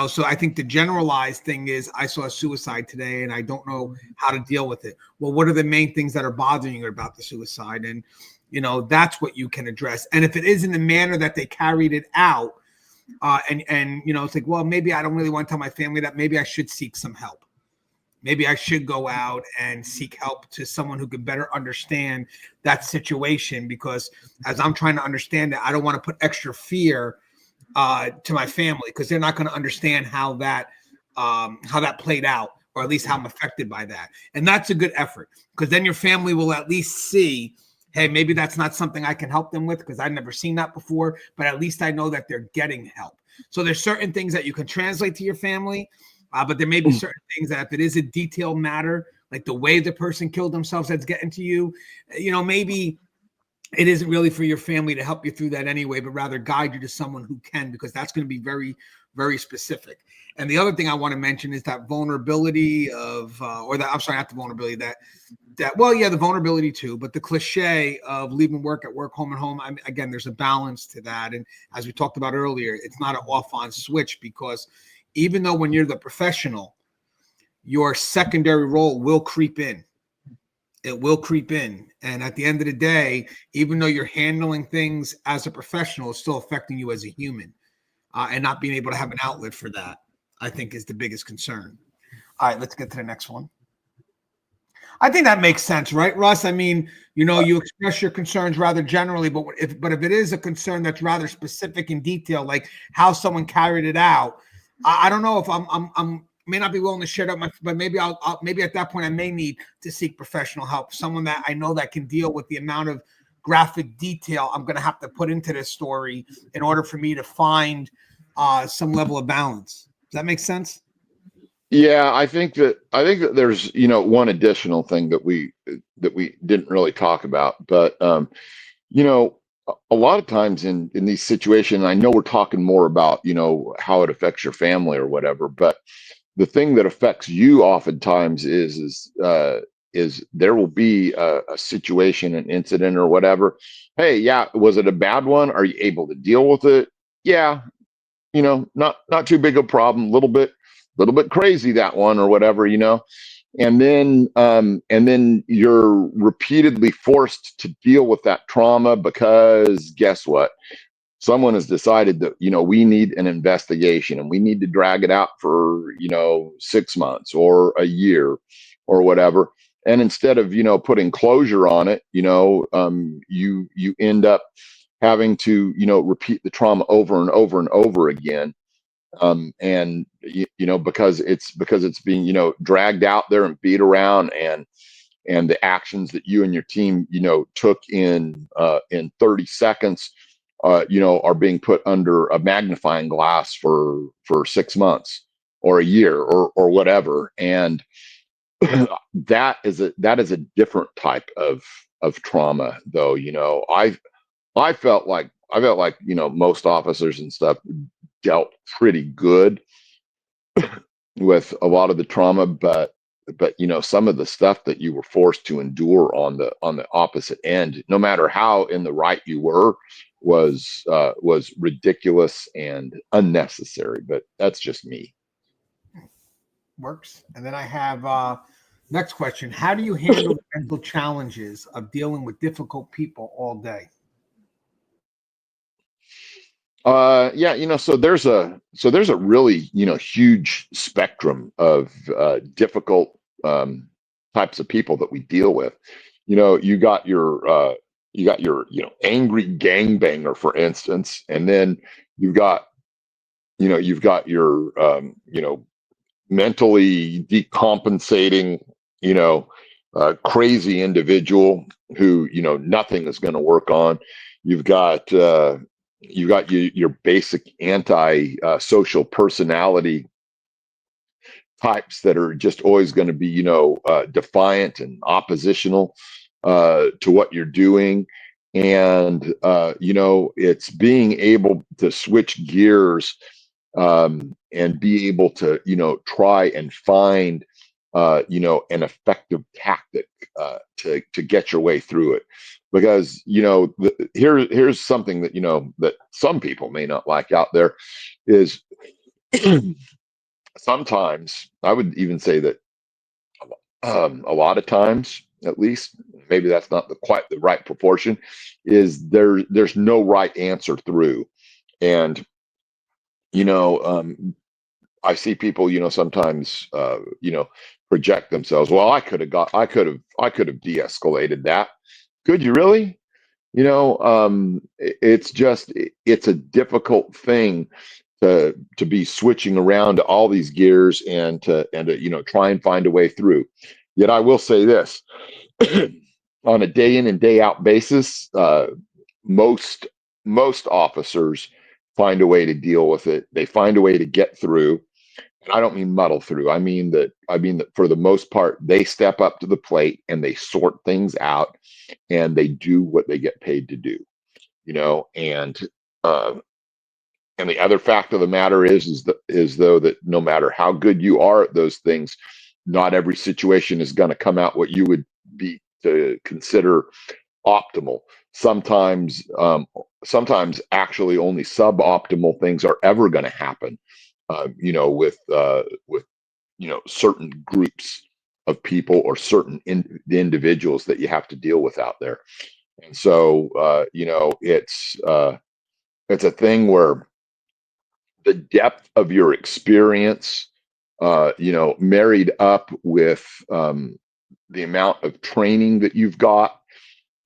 So I think the generalized thing is, I saw a suicide today and I don't know how to deal with it. Well, what are the main things that are bothering you about the suicide? And, that's what you can address. And if it is in the manner that they carried it out, and it's like, well, maybe I don't really want to tell my family that. Maybe I should seek some help. Maybe I should go out and seek help to someone who can better understand that situation, because as I'm trying to understand it, I don't want to put extra fear to my family, because they're not going to understand how that played out, or at least how I'm affected by that. And that's a good effort, because then your family will at least see, hey, maybe that's not something I can help them with, because I've never seen that before, but at least I know that they're getting help. So there's certain things that you can translate to your family, but there may be certain things that if it is a detailed matter, like the way the person killed themselves that's getting to you, maybe it isn't really for your family to help you through that anyway, but rather guide you to someone who can, because that's going to be very, very specific. And the other thing I want to mention is that vulnerability of, not the vulnerability the vulnerability too, but the cliche of leaving work at work, home at home. Again, there's a balance to that. And as we talked about earlier, it's not an off-on switch, because even though when you're the professional, your secondary role will creep in. It will creep in. And at the end of the day, even though you're handling things as a professional, it's still affecting you as a human. And not being able to have an outlet for that, I think, is the biggest concern. All right, let's get to the next one. I think that makes sense, right, Russ? I mean, you express your concerns rather generally, but if it is a concern that's rather specific in detail, like how someone carried it out, I don't know if may not be willing to share that, but maybe maybe at that point I may need to seek professional help. Someone that I know that can deal with the amount of graphic detail I'm going to have to put into this story in order for me to find some level of balance. Does that make sense? Yeah, I think that there's, one additional thing that we didn't really talk about, but you know, a lot of times in these situations, I know we're talking more about, how it affects your family or whatever, but the thing that affects you oftentimes is there will be a situation, an incident or whatever. Hey, yeah, was it a bad one? Are you able to deal with it? Yeah, not too big a problem, little bit crazy that one or whatever, and then you're repeatedly forced to deal with that trauma because guess what? Someone has decided that we need an investigation and we need to drag it out for 6 months or a year or whatever. And instead of putting closure on it, you end up having to repeat the trauma over and over and over again, and because it's being dragged out there and beat around, and the actions that you and your team took in 30 seconds are being put under a magnifying glass for 6 months or a year or whatever. And that is a different type of trauma, though. I felt like most officers and stuff dealt pretty good with a lot of the trauma, but some of the stuff that you were forced to endure on the opposite end, no matter how in the right you were, was ridiculous and unnecessary. But that's just me. Works. And then I have next question. How do you handle the mental challenges of dealing with difficult people all day? Yeah, so there's a really huge spectrum of difficult types of people that we deal with. You got your angry gangbanger, for instance, and then you've got your mentally decompensating, you know, crazy individual who nothing is going to work on. You've got your basic anti social personality types that are just always going to be defiant and oppositional to what you're doing. And it's being able to switch gears, and be able to try and find an effective tactic to get your way through it. Because here's something that some people may not like out there is sometimes, I would even say that a lot of times, at least, maybe that's not quite the right proportion, is there's no right answer through. And you know I see people sometimes project themselves. Well, I could have de-escalated that. Could you really? It's a difficult thing to be switching around to all these gears, and to try and find a way through. Yet I will say this: on a day in and day out basis, most most officers find a way to deal with it. They find a way to get through, and I don't mean muddle through. I mean that for the most part, they step up to the plate and they sort things out, and they do what they get paid to do. You know, and the other fact of the matter is though that no matter how good you are at those things, not every situation is going to come out what you would be to consider optimal. Sometimes actually only suboptimal things are ever going to happen. With certain groups of people or certain individuals that you have to deal with out there. And so it's a thing where the depth of your experience, married up with the amount of training that you've got,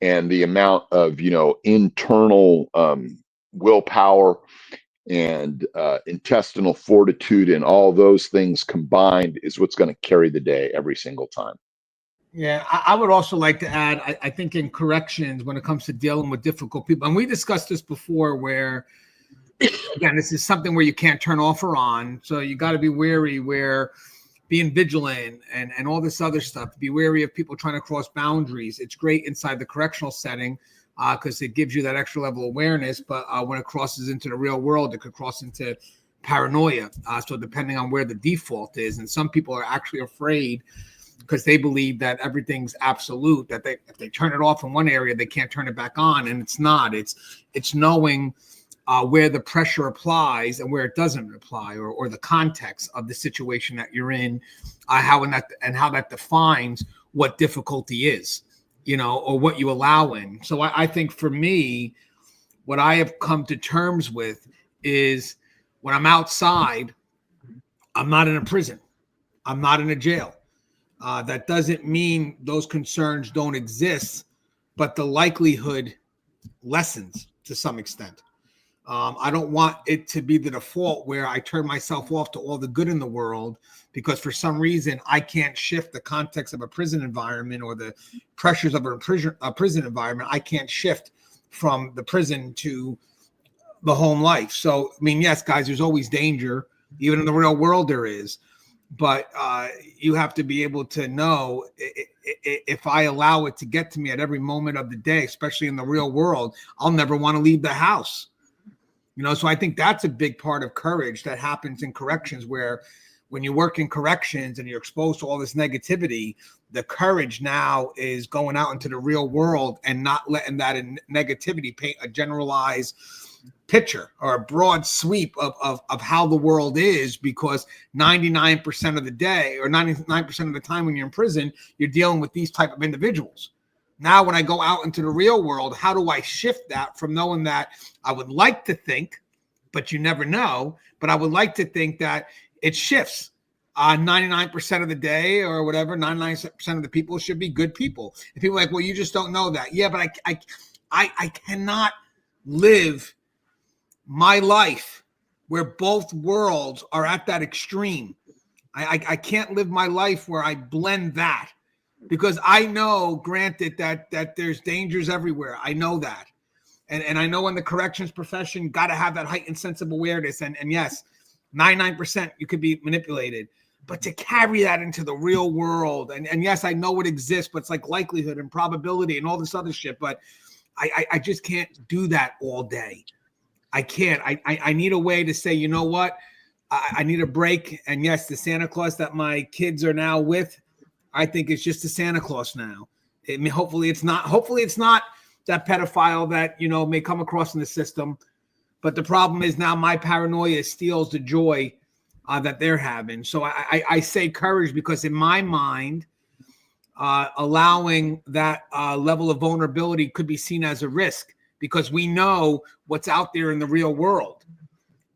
and the amount of internal willpower And intestinal fortitude and all those things combined is what's going to carry the day every single time. Yeah, I would also like to add, I think in corrections, when it comes to dealing with difficult people, and we discussed this before, where, again, this is something where you can't turn off or on. So you got to be wary where being vigilant and all this other stuff, be wary of people trying to cross boundaries. It's great inside the correctional setting because it gives you that extra level of awareness. But when it crosses into the real world, it could cross into paranoia. So depending on where the default is, and some people are actually afraid because they believe that everything's absolute, that if they turn it off in one area, they can't turn it back on. And it's not. It's knowing where the pressure applies and where it doesn't apply, or the context of the situation that you're in, how that defines what difficulty is, or what you allow in. So I think for me, what I have come to terms with is when I'm outside, I'm not in a prison. I'm not in a jail. That doesn't mean those concerns don't exist, but the likelihood lessens to some extent. I don't want it to be the default where I turn myself off to all the good in the world because for some reason I can't shift the context of a prison environment or the pressures of a prison environment. I can't shift from the prison to the home life. So, I mean, yes, guys, there's always danger. Even in the real world there is. But you have to be able to know if I allow it to get to me at every moment of the day, especially in the real world, I'll never want to leave the house. So I think that's a big part of courage that happens in corrections, where when you work in corrections and you're exposed to all this negativity, the courage now is going out into the real world and not letting that negativity paint a generalized picture or a broad sweep of how the world is, because 99% of the day or 99% of the time when you're in prison, you're dealing with these type of individuals. Now, when I go out into the real world, how do I shift that from knowing that I would like to think, but you never know, but I would like to think that it shifts 99% of the day or whatever, 99% of the people should be good people. If people are like, well, you just don't know that. Yeah, but I cannot live my life where both worlds are at that extreme. I can't live my life where I blend that, because I know, granted, that there's dangers everywhere. I know that. And I know in the corrections profession, got to have that heightened sense of awareness. And yes, 99% you could be manipulated. But to carry that into the real world, and yes, I know it exists, but it's like likelihood and probability and all this other shit. But I just can't do that all day. I can't. I need a way to say, you know what? I need a break. And yes, the Santa Claus that my kids are now with, I think it's just a Santa Claus now. Hopefully it's not that pedophile that, may come across in the system. But the problem is now my paranoia steals the joy that they're having. So I say courage because in my mind, allowing that level of vulnerability could be seen as a risk, because we know what's out there in the real world.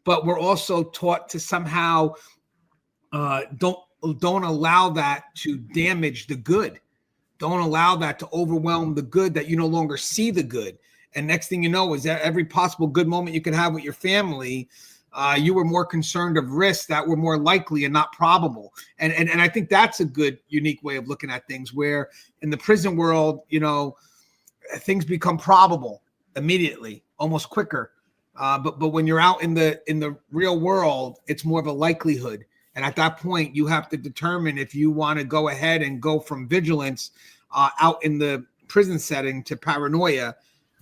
But we're also taught to somehow don't allow that to damage the good. Don't allow that to overwhelm the good, that you no longer see the good. And next thing you know is that every possible good moment you can have with your family, you were more concerned of risks that were more likely and not probable. And I think that's a good, unique way of looking at things, where in the prison world, things become probable immediately, almost quicker. But when you're out in the real world, it's more of a likelihood. And at that point, you have to determine if you want to go ahead and go from vigilance out in the prison setting to paranoia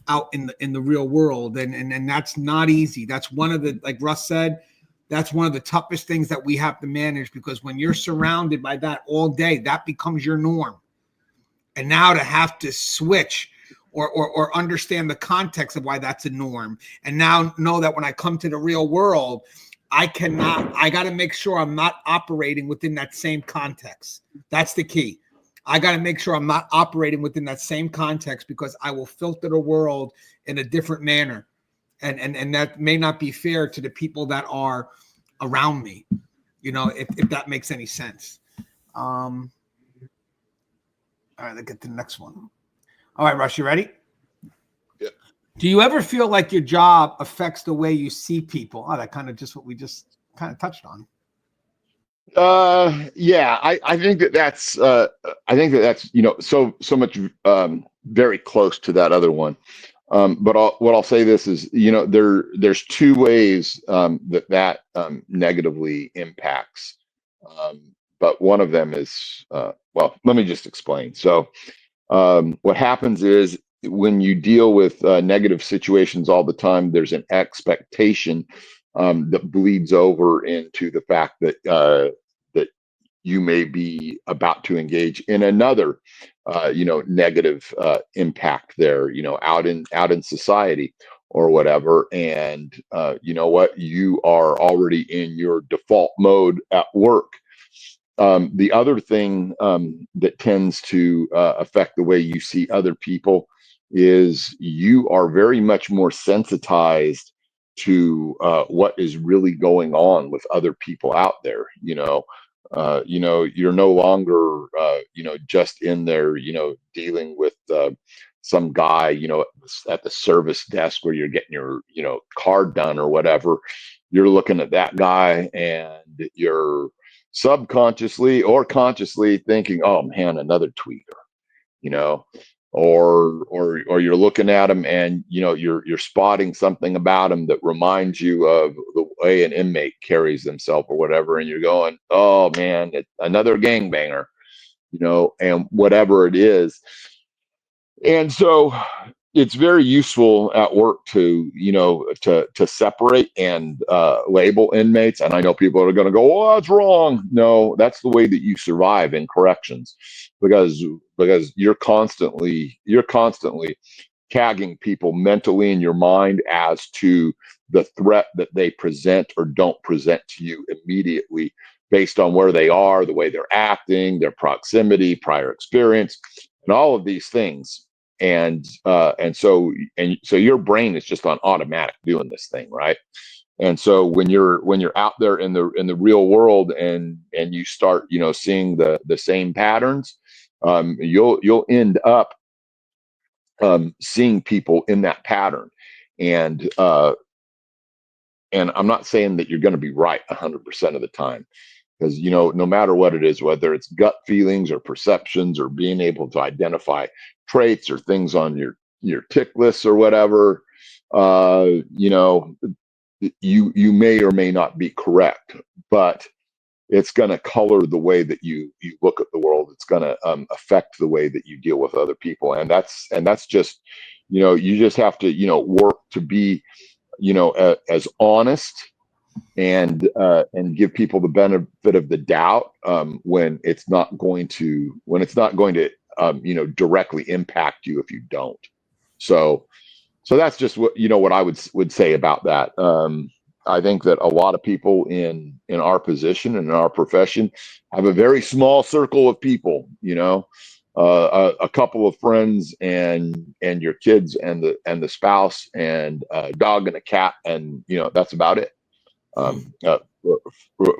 out in the real world. And that's not easy. That's one of the, like Russ said, that's one of the toughest things that we have to manage, because when you're surrounded by that all day, that becomes your norm. And now to have to switch or understand the context of why that's a norm, and now know that when I come to the real world, I got to make sure I'm not operating within that same context. That's the key. I got to make sure I'm not operating within that same context, because I will filter the world in a different manner. And that may not be fair to the people that are around me, if that makes any sense. All right, let's get to the next one. All right, Russ, you ready? Yeah. Do you ever feel like your job affects the way you see people? Oh, that kind of just what we just kind of touched on. Yeah, I think that's so much very close to that other one. But what I'll say this is, there's two ways that negatively impacts. But one of them is, well, let me just explain. So what happens is when you deal with negative situations all the time, there's an expectation that bleeds over into the fact that you may be about to engage in another, negative impact there, out in society or whatever. And you know what? You are already in your default mode at work. The other thing that tends to affect the way you see other people is you are very much more sensitized to what is really going on with other people out there. You're no longer, just in there, dealing with some guy, at the service desk where you're getting your, card done or whatever. You're looking at that guy and you're subconsciously or consciously thinking, "Oh man, another tweaker," you know, or you're looking at him and you're spotting something about him that reminds you of the way an inmate carries themselves or whatever, and you're going, "Oh man, another gangbanger," and whatever it is. And so it's very useful at work to to separate and label inmates. And I know people are going to go, "Oh, that's wrong." No, that's the way that you survive in corrections, because you're constantly tagging people mentally in your mind as to the threat that they present or don't present to you immediately, based on where they are, the way they're acting, their proximity, prior experience, and all of these things. And so your brain is just on automatic doing this thing, right? And so when you're out there in the real world and you start seeing the same patterns, you'll end up seeing people in that pattern. And uh and I'm not saying that you're going to be right 100% of the time, because no matter what it is, whether it's gut feelings or perceptions or being able to identify traits or things on your tick lists or whatever, uh you know you may or may not be correct, but it's going to color the way that you look at the world. It's going to affect the way that you deal with other people. And that's just, you just have to work to be as honest and give people the benefit of the doubt, when it's not going to directly impact you if you don't. So so that's just what I would say about that. I think that a lot of people in our position and in our profession have a very small circle of people, a couple of friends and your kids and the spouse and a dog and a cat, and that's about it. um, uh,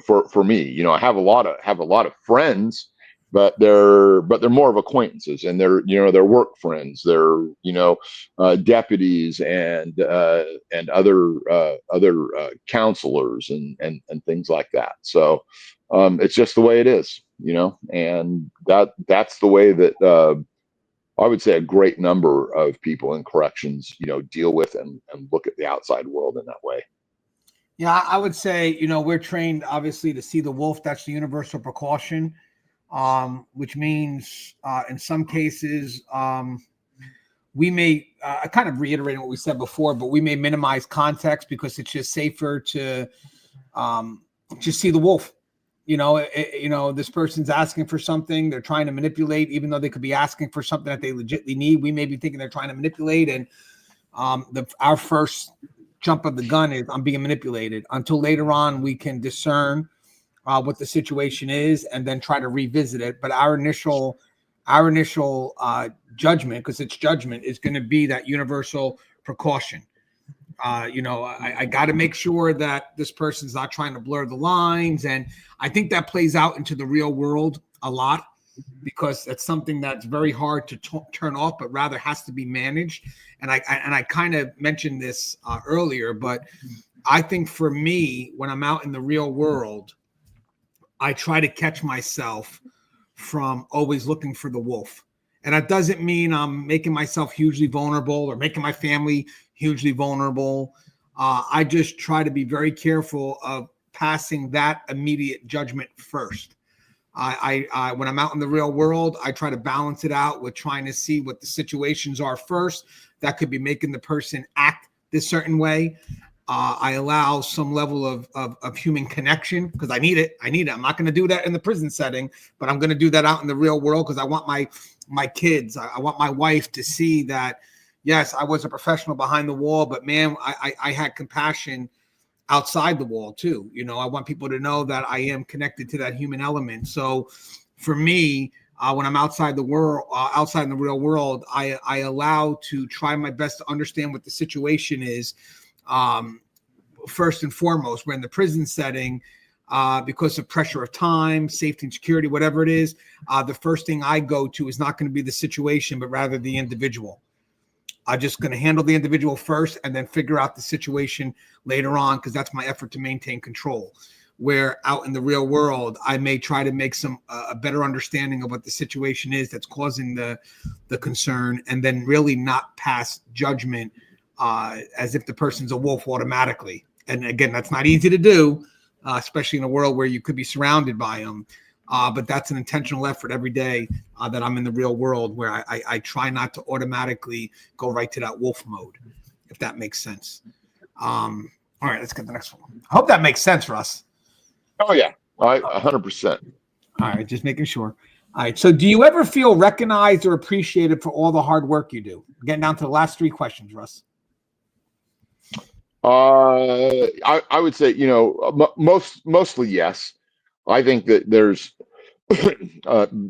for me, I have a lot of friends, but they're more of acquaintances, and they're work friends. They're deputies and other counselors and things like that. So it's just the way it is, and that's the way that I would say a great number of people in corrections, deal with and look at the outside world in that way. Yeah, I would say, we're trained obviously to see the wolf. That's the universal precaution, which means in some cases, we may, I kind of reiterating what we said before, but we may minimize context because it's just safer to just see the wolf. This person's asking for something, they're trying to manipulate, even though they could be asking for something that they legitimately need. We may be thinking they're trying to manipulate, and our first jump of the gun is I'm being manipulated, until later on we can discern what the situation is and then try to revisit it. But our initial judgment, because it's judgment, is going to be that universal precaution. I got to make sure that this person's not trying to blur the lines. And I think that plays out into the real world a lot. because it's something that's very hard to turn off, but rather has to be managed. And I kind of mentioned this earlier, but I think for me, when I'm out in the real world, I try to catch myself from always looking for the wolf. And that doesn't mean I'm making myself hugely vulnerable or making my family hugely vulnerable. I just try to be very careful of passing that immediate judgment first. I when I'm out in the real world, I try to balance it out with trying to see what the situations are first. That could be making the person act this certain way. I allow some level of human connection because I need it. I'm not going to do that in the prison setting, but I'm going to do that out in the real world because I want my kids, I want my wife to see that, yes, I was a professional behind the wall, but man, I had compassion outside the wall too. I want people to know that I am connected to that human element. So for me, when I'm outside the world, outside in the real world, I allow to try my best to understand what the situation is. First and foremost, we're in the prison setting because of pressure of time, safety and security, whatever it is. The first thing I go to is not going to be the situation, but rather the individual. I'm just going to handle the individual first and then figure out the situation later on because that's my effort to maintain control. Where out in the real world, I may try to make a better understanding of what the situation is that's causing the concern, and then really not pass judgment as if the person's a wolf automatically. And again, that's not easy to do, especially in a world where you could be surrounded by them. But that's an intentional effort every day that I'm in the real world where I try not to automatically go right to that wolf mode, if that makes sense. All right, let's get the next one. I hope that makes sense, Russ. Oh, yeah. 100%. All right, just making sure. All right, so do you ever feel recognized or appreciated for all the hard work you do? Getting down to the last three questions, Russ. I would say, mostly yes. I think that there's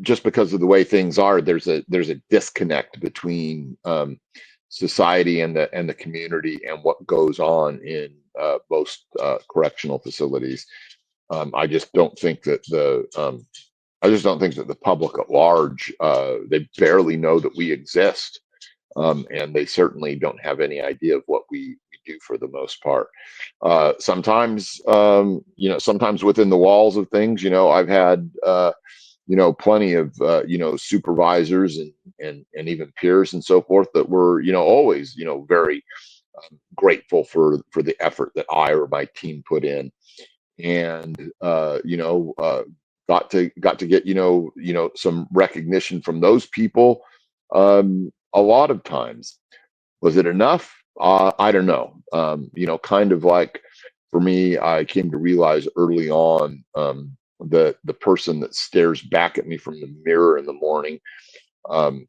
just because of the way things are, there's a disconnect between society and the community and what goes on in most correctional facilities. I just don't think that the public at large, they barely know that we exist. And they certainly don't have any idea of what we do for the most part. Sometimes, sometimes within the walls of things, I've had, plenty of, supervisors and even peers and so forth that were, always, very grateful for the effort that I or my team put in, and got to get some recognition from those people. A lot of times, was it enough? I don't know. Kind of like for me, I came to realize early on, the person that stares back at me from the mirror in the morning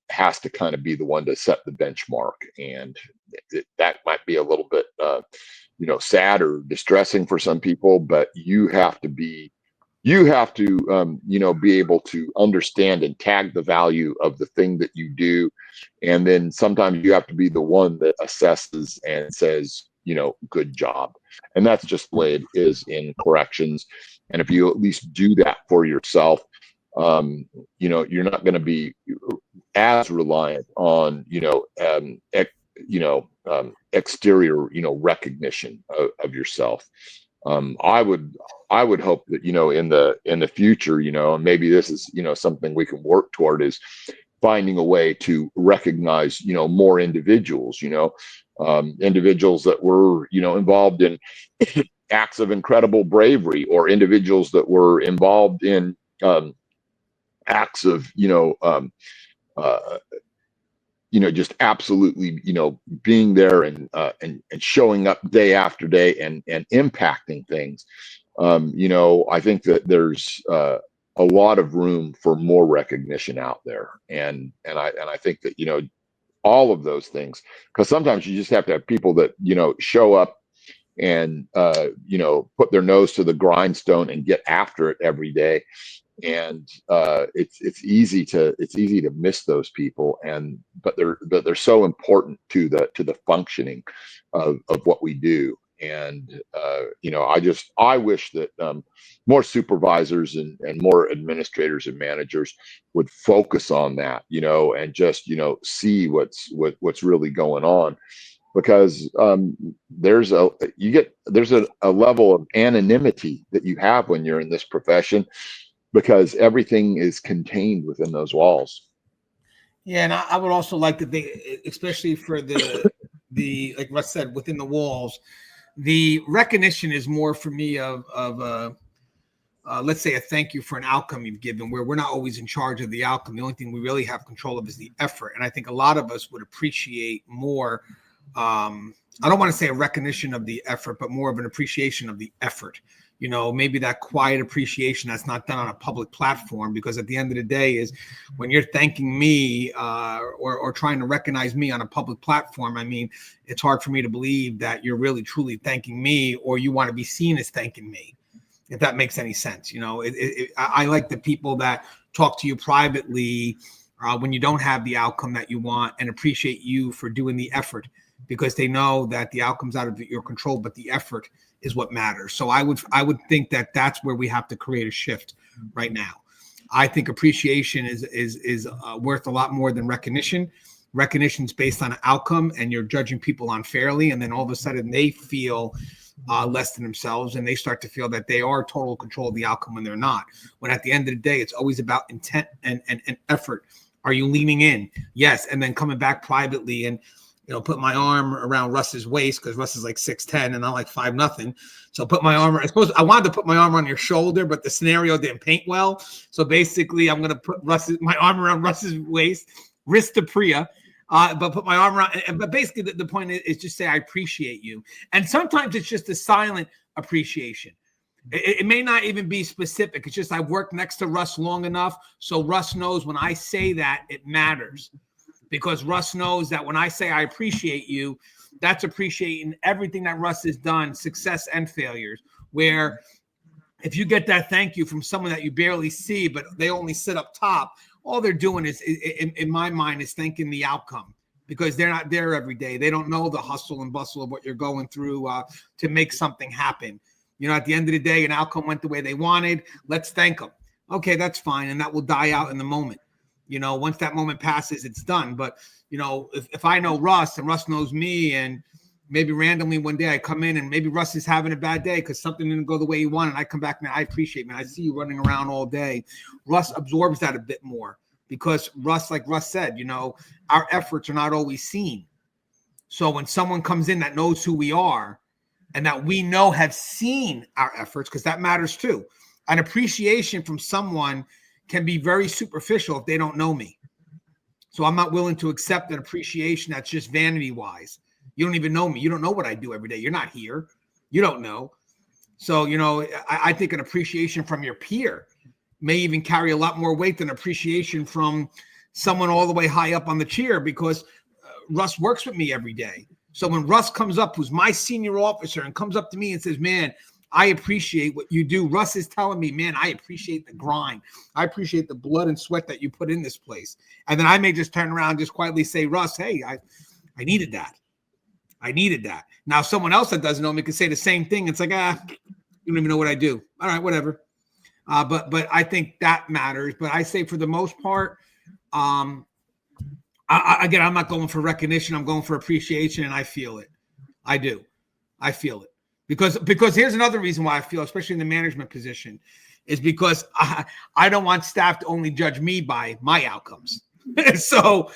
has to kind of be the one to set the benchmark, and that might be a little bit sad or distressing for some people, but you have to be able to understand and tag the value of the thing that you do. And then sometimes you have to be the one that assesses and says, good job. And that's just the way it is in corrections. And if you at least do that for yourself, you're not going to be as reliant on, exterior, recognition of yourself. I would hope that, in the future, and maybe this is, something we can work toward, is finding a way to recognize, more individuals, individuals that were, involved in acts of incredible bravery, or individuals that were involved in acts of, just absolutely, being there and showing up day after day and impacting things. I think that there's a lot of room for more recognition out there, and I think that all of those things, because sometimes you just have to have people that show up and put their nose to the grindstone and get after it every day. And it's easy to miss those people, but they're so important to the functioning of what we do. And I wish that more supervisors and more administrators and managers would focus on that, and just see what's really going on, because there's a level of anonymity that you have when you're in this profession, because everything is contained within those walls. Yeah, and I would also like to think, especially for the like Russ said, within the walls, the recognition is more for me of let's say a thank you for an outcome you've given, where we're not always in charge of the outcome. The only thing we really have control of is the effort. And I think a lot of us would appreciate more. I don't want to say a recognition of the effort, but more of an appreciation of the effort. Maybe that quiet appreciation that's not done on a public platform, because at the end of the day is when you're thanking me or trying to recognize me on a public platform. I mean, it's hard for me to believe that you're really truly thanking me, or you want to be seen as thanking me, if that makes any sense. I like the people that talk to you privately when you don't have the outcome that you want, and appreciate you for doing the effort, because they know that the outcome's out of your control, but the effort is what matters. So I would think that that's where we have to create a shift right now. I think appreciation is worth a lot more than recognition. Recognition's based on an outcome, and you're judging people unfairly, and then all of a sudden they feel less than themselves, and they start to feel that they are total control of the outcome when they're not. When at the end of the day, it's always about intent and effort. Are you leaning in? Yes. And then coming back privately and put my arm around Russ's waist, because Russ is like 6'10" and I'm like 5'0". So put my arm. I wanted to put my arm on your shoulder, but the scenario didn't paint well. So basically, I'm gonna put my arm around Russ's waist, wrist to Priya, but put my arm around. But basically, the point is just say I appreciate you. And sometimes it's just a silent appreciation. It may not even be specific. It's just I've worked next to Russ long enough, so Russ knows when I say that it matters. Because Russ knows that when I say I appreciate you, that's appreciating everything that Russ has done, success and failures. Where if you get that thank you from someone that you barely see, but they only sit up top, all they're doing is, in my mind, is thanking the outcome, because they're not there every day. They don't know the hustle and bustle of what you're going through to make something happen. At the end of the day, an outcome went the way they wanted. Let's thank them. Okay, that's fine. And that will die out in the moment. Once that moment passes, it's done. But, if I know Russ and Russ knows me, and maybe randomly one day I come in and maybe Russ is having a bad day because something didn't go the way he wanted, and I come back, man, I appreciate, man, I see you running around all day. Russ absorbs that a bit more, because Russ, like Russ said, our efforts are not always seen. So when someone comes in that knows who we are and that we know have seen our efforts, because that matters too. An appreciation from someone can be very superficial if they don't know me. So I'm not willing to accept an appreciation that's just vanity wise. You don't even know me. You don't know what I do every day. You're not here. You don't know. So, I think an appreciation from your peer may even carry a lot more weight than appreciation from someone all the way high up on the chair, because Russ works with me every day. So when Russ comes up, who's my senior officer, and comes up to me and says, man, I appreciate what you do. Russ is telling me, man, I appreciate the grind. I appreciate the blood and sweat that you put in this place. And then I may just turn around and just quietly say, Russ, hey, I needed that. I needed that. Now, someone else that doesn't know me can say the same thing. It's like, you don't even know what I do. All right, whatever. But I think that matters. But I say for the most part, again, I'm not going for recognition. I'm going for appreciation, and I feel it. I do. I feel it. Because here's another reason why I feel, especially in the management position, is because I don't want staff to only judge me by my outcomes. So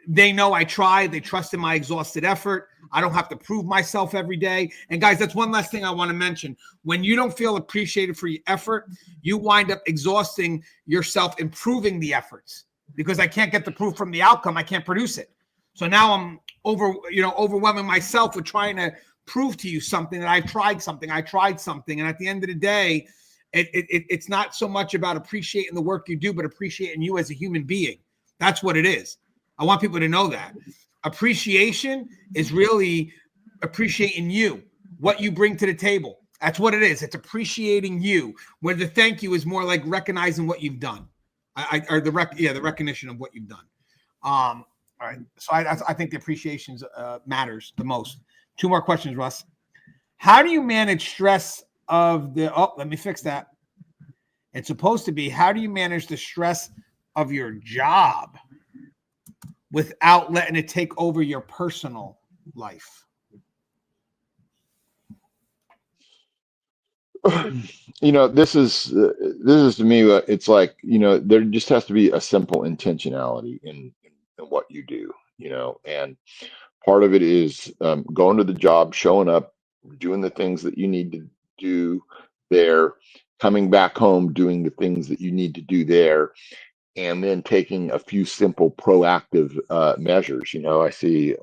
they know I tried. They trust in my exhausted effort. I don't have to prove myself every day. And guys, that's one last thing I want to mention. When you don't feel appreciated for your effort, you wind up exhausting yourself improving the efforts, because I can't get the proof from the outcome. I can't produce it. So now I'm overwhelming myself with trying to prove to you something that I tried something. And at the end of the day, it's not so much about appreciating the work you do, but appreciating you as a human being. That's what it is. I want people to know that. Appreciation is really appreciating you, what you bring to the table. That's what it is. It's appreciating you, where the thank you is more like recognizing what you've done. The recognition of what you've done. All right. So I think the appreciation matters the most. Two more questions, Russ. How do you manage stress of the, let me fix that. It's supposed to be, how do you manage the stress of your job without letting it take over your personal life? This is to me, it's like, there just has to be a simple intentionality in what you do, and part of it is going to the job, showing up, doing the things that you need to do there, coming back home, doing the things that you need to do there, and then taking a few simple proactive measures. I see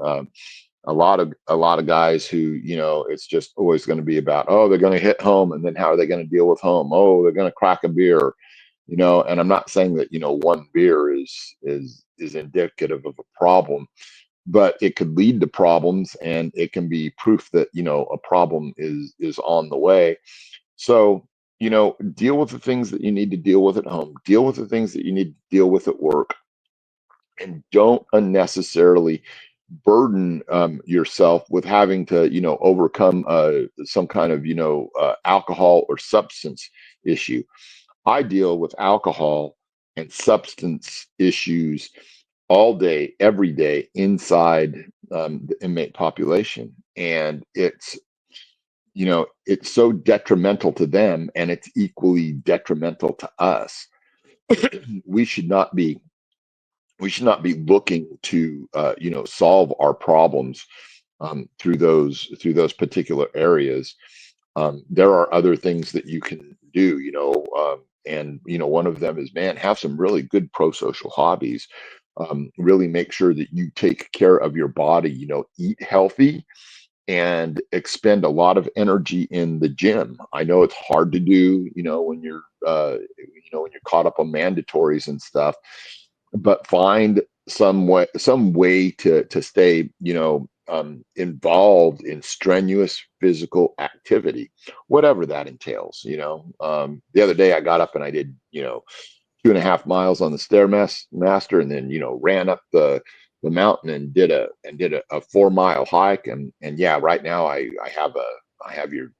a lot of guys who, it's just always going to be about, oh, they're going to hit home, and then how are they going to deal with home? Oh, they're going to crack a beer, and I'm not saying that, one beer is indicative of a problem, but it could lead to problems, and it can be proof that, a problem is on the way. So, deal with the things that you need to deal with at home, deal with the things that you need to deal with at work, and don't unnecessarily burden yourself with having to, overcome some kind of, alcohol or substance issue. I deal with alcohol and substance issues all day, every day inside the inmate population, and it's so detrimental to them, and it's equally detrimental to us. we should not be we should not be looking to solve our problems through those particular areas. There are other things that you can do, and one of them is, man, have some really good pro-social hobbies. Really make sure that you take care of your body, eat healthy, and expend a lot of energy in the gym. I know it's hard to do, when you're caught up on mandatories and stuff, but find some way to stay, involved in strenuous physical activity, whatever that entails. The other day I got up and I did, 2.5 miles on the stairmaster, and then, ran up the mountain and did a 4 mile hike. And yeah, right now I have your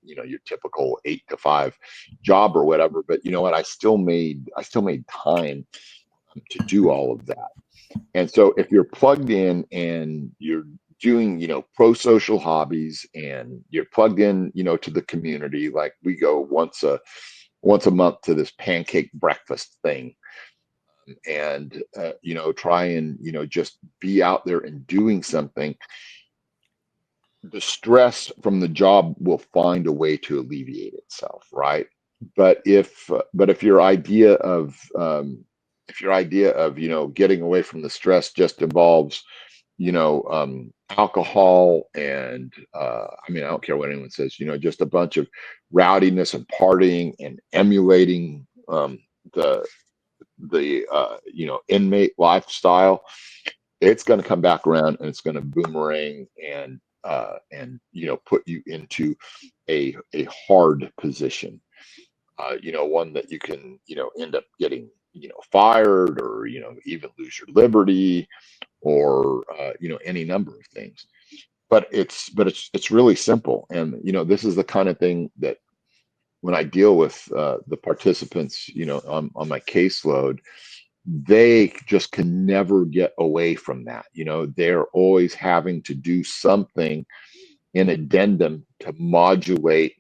typical 8 to 5 job or whatever, but you know what? I still made time to do all of that. And so if you're plugged in and you're doing, pro-social hobbies, and you're plugged in, to the community, like we go once a month to this pancake breakfast thing, and try and just be out there and doing something, the stress from the job will find a way to alleviate itself, right? But if your idea of getting away from the stress just involves alcohol, and I don't care what anyone says, just a bunch of rowdiness and partying and emulating the inmate lifestyle, it's going to come back around, and it's going to boomerang, and put you into a hard position, one that you can end up getting fired, or even lose your liberty, or any number of things. But it's really simple, and this is the kind of thing that, when I deal with the participants, on my caseload, they just can never get away from that. They're always having to do something in addendum to modulate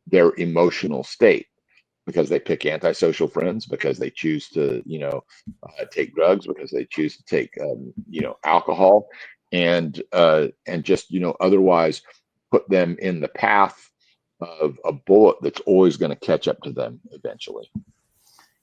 their emotional state, because they pick antisocial friends, because they choose to, take drugs, because they choose to take, alcohol, and just, otherwise put them in the path of a bullet that's always going to catch up to them eventually.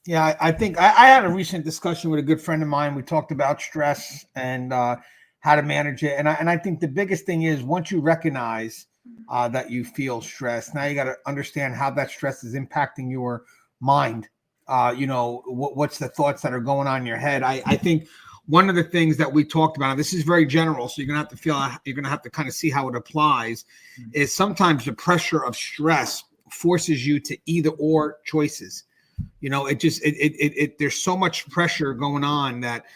Yeah, I think I had a recent discussion with a good friend of mine. We talked about stress and how to manage it. And I think the biggest thing is, once you recognize that you feel stress, now you got to understand how that stress is impacting your mind. What's the thoughts that are going on in your head. I think one of the things that we talked about, and this is very general, so you're going to have to kind of see how it applies, is sometimes the pressure of stress forces you to either or choices. There's so much pressure going on that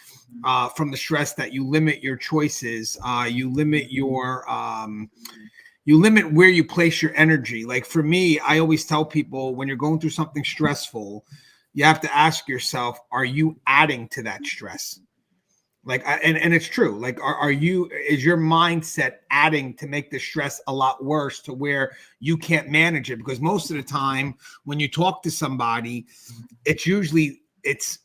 from the stress, that you limit your choices, you limit your you limit where you place your energy. Like for me, I always tell people when you're going through something stressful, you have to ask yourself, are you adding to that stress? Like, and it's true. Like, are you, is your mindset adding to make the stress a lot worse to where you can't manage it? Because most of the time when you talk to somebody, it's usually, it's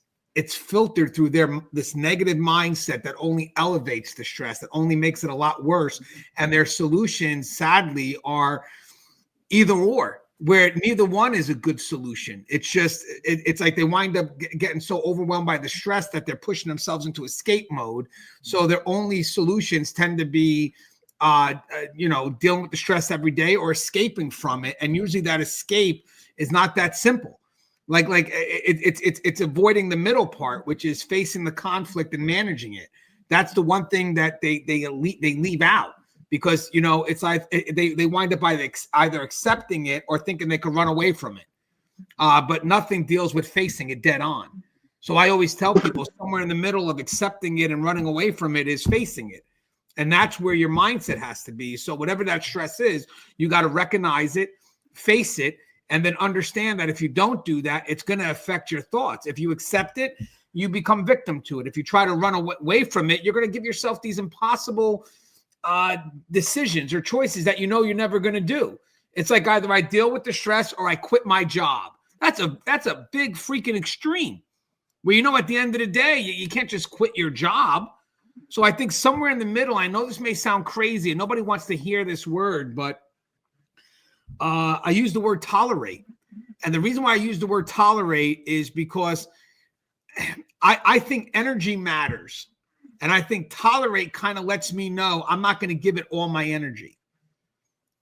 filtered through their this negative mindset that only elevates the stress, that only makes it a lot worse. And their solutions, sadly, are either or, where neither one is a good solution. It's just it's like they wind up getting so overwhelmed by the stress that they're pushing themselves into escape mode. So their only solutions tend to be dealing with the stress every day or escaping from it. And usually that escape is not that simple. It's avoiding the middle part, which is facing the conflict and managing it. That's the one thing that they leave out, because it's like they wind up either accepting it or thinking they can run away from it, but nothing deals with facing it dead on. So I always tell people somewhere in the middle of accepting it and running away from it is facing it, and that's where your mindset has to be. So whatever that stress is, you got to recognize it, face it, and then understand that if you don't do that, it's going to affect your thoughts. If you accept it, you become victim to it. If you try to run away from it, you're going to give yourself these impossible decisions or choices that you're never going to do. It's like either I deal with the stress or I quit my job. That's a big freaking extreme where at the end of the day, you can't just quit your job. So I think somewhere in the middle, I know this may sound crazy and nobody wants to hear this word, but I use the word tolerate. And the reason why I use the word tolerate is because I think energy matters. And I think tolerate kind of lets me know I'm not going to give it all my energy.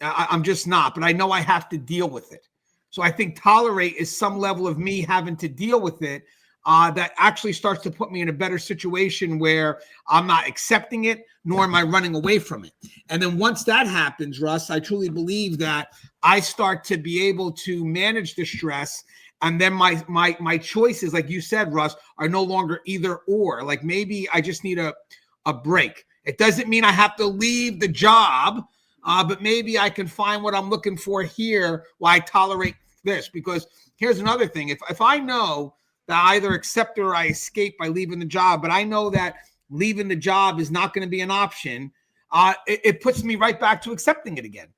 I'm just not, but I know I have to deal with it. So I think tolerate is some level of me having to deal with it that actually starts to put me in a better situation where I'm not accepting it, nor am I running away from it. And then once that happens, Russ, I truly believe that I start to be able to manage the stress. And then my choices, like you said, Russ, are no longer either or. Like maybe I just need a break. It doesn't mean I have to leave the job, but maybe I can find what I'm looking for here while I tolerate this. Because here's another thing. If I know that I either accept or I escape by leaving the job, but I know that leaving the job is not going to be an option, it puts me right back to accepting it again.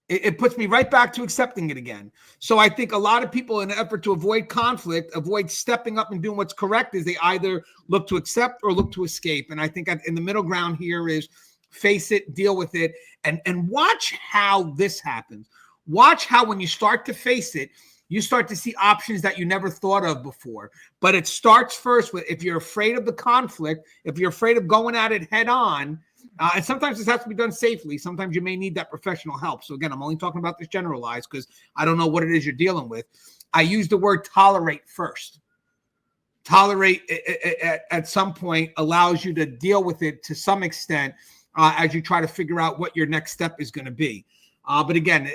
It puts me right back to accepting it again. So I think a lot of people, in an effort to avoid conflict, avoid stepping up and doing what's correct, is they either look to accept or look to escape. And I think in the middle ground here is face it, deal with it, and watch how this happens. Watch how when you start to face it, you start to see options that you never thought of before. But it starts first with, if you're afraid of the conflict, if you're afraid of going at it head on, and sometimes this has to be done safely. Sometimes you may need that professional help. So again, I'm only talking about this generalized because I don't know what it is you're dealing with. I use the word tolerate first. Tolerate at some point allows you to deal with it to some extent as you try to figure out what your next step is going to be. But again,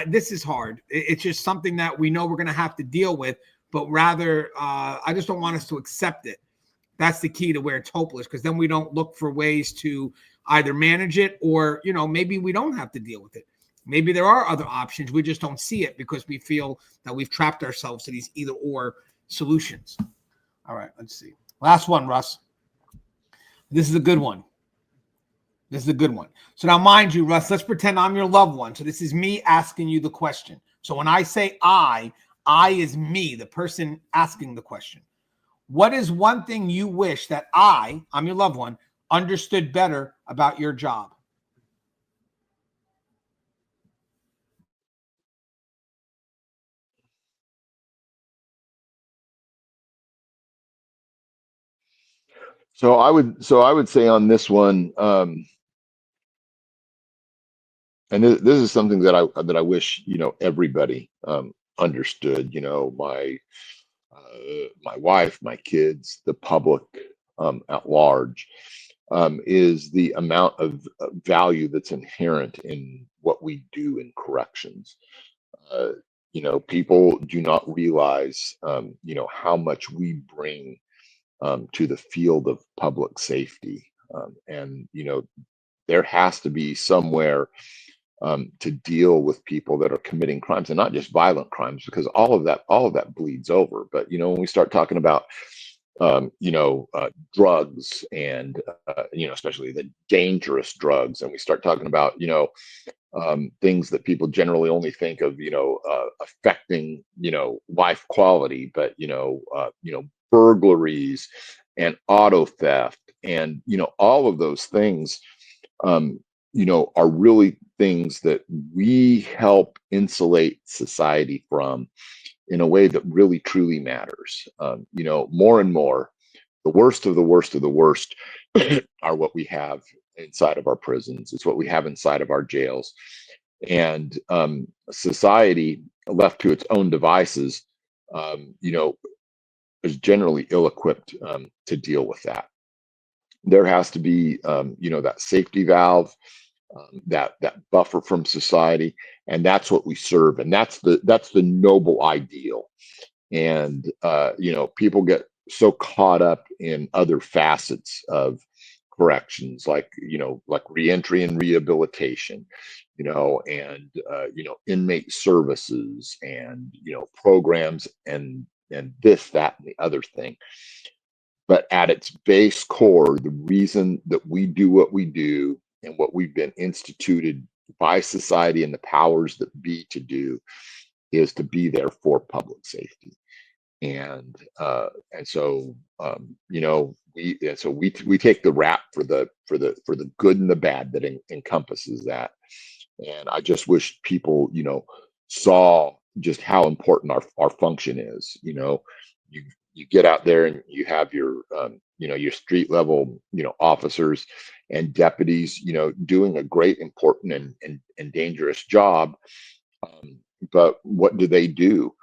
this is hard. It's just something that we know we're going to have to deal with, but rather I just don't want us to accept it. That's the key to where it's hopeless, because then we don't look for ways to either manage it or, maybe we don't have to deal with it. Maybe there are other options. We just don't see it because we feel that we've trapped ourselves to these either or solutions. All right, let's see. Last one, Russ. This is a good one. So now, mind you, Russ, let's pretend I'm your loved one. So this is me asking you the question. So when I say I is me, the person asking the question. What is one thing you wish that I'm your loved one, understood better about your job? So I would say on this one, and this is something that I wish everybody understood. My wife, my kids, the public at large, is the amount of value that's inherent in what we do in corrections. Uh, People do not realize, how much we bring to the field of public safety, and there has to be somewhere to deal with people that are committing crimes, and not just violent crimes, because all of that bleeds over. But when we start talking about drugs, and especially the dangerous drugs, and we start talking about things that people generally only think of affecting life quality, but burglaries and auto theft, and all of those things um, are really things that we help insulate society from in a way that really truly matters. More and more, the worst of the worst of the worst are what we have inside of our prisons. It's what we have inside of our jails. And society, left to its own devices, is generally ill-equipped to deal with that. There has to be, that safety valve, that buffer from society, and that's what we serve, and that's the noble ideal. And people get so caught up in other facets of corrections, like reentry and rehabilitation, and inmate services, and programs, and this, that, and the other thing. But at its base core, the reason that we do what we do, and what we've been instituted by society and the powers that be to do, is to be there for public safety. And so we take the rap for the good and the bad that encompasses that. And I just wish people saw just how important our function is. You get out there and you have your street level officers and deputies doing a great, important, and dangerous job. But what do they do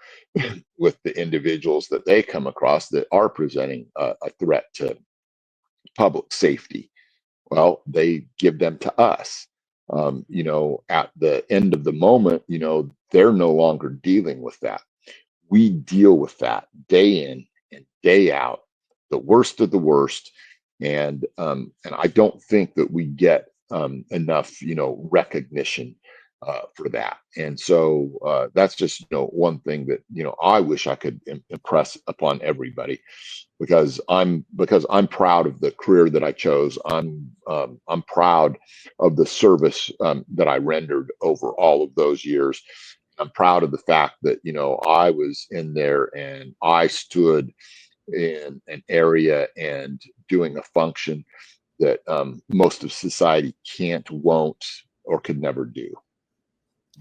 with the individuals that they come across that are presenting a threat to public safety? Well, they give them to us. At the end of the moment, they're no longer dealing with that. We deal with that day in and day out, the worst of the worst. And I don't think that we get enough, recognition for that. And so that's just one thing that I wish I could impress upon everybody, because I'm proud of the career that I chose. I'm proud of the service that I rendered over all of those years. I'm proud of the fact that I was in there and I stood in an area and doing a function that most of society can't, won't, or could never do.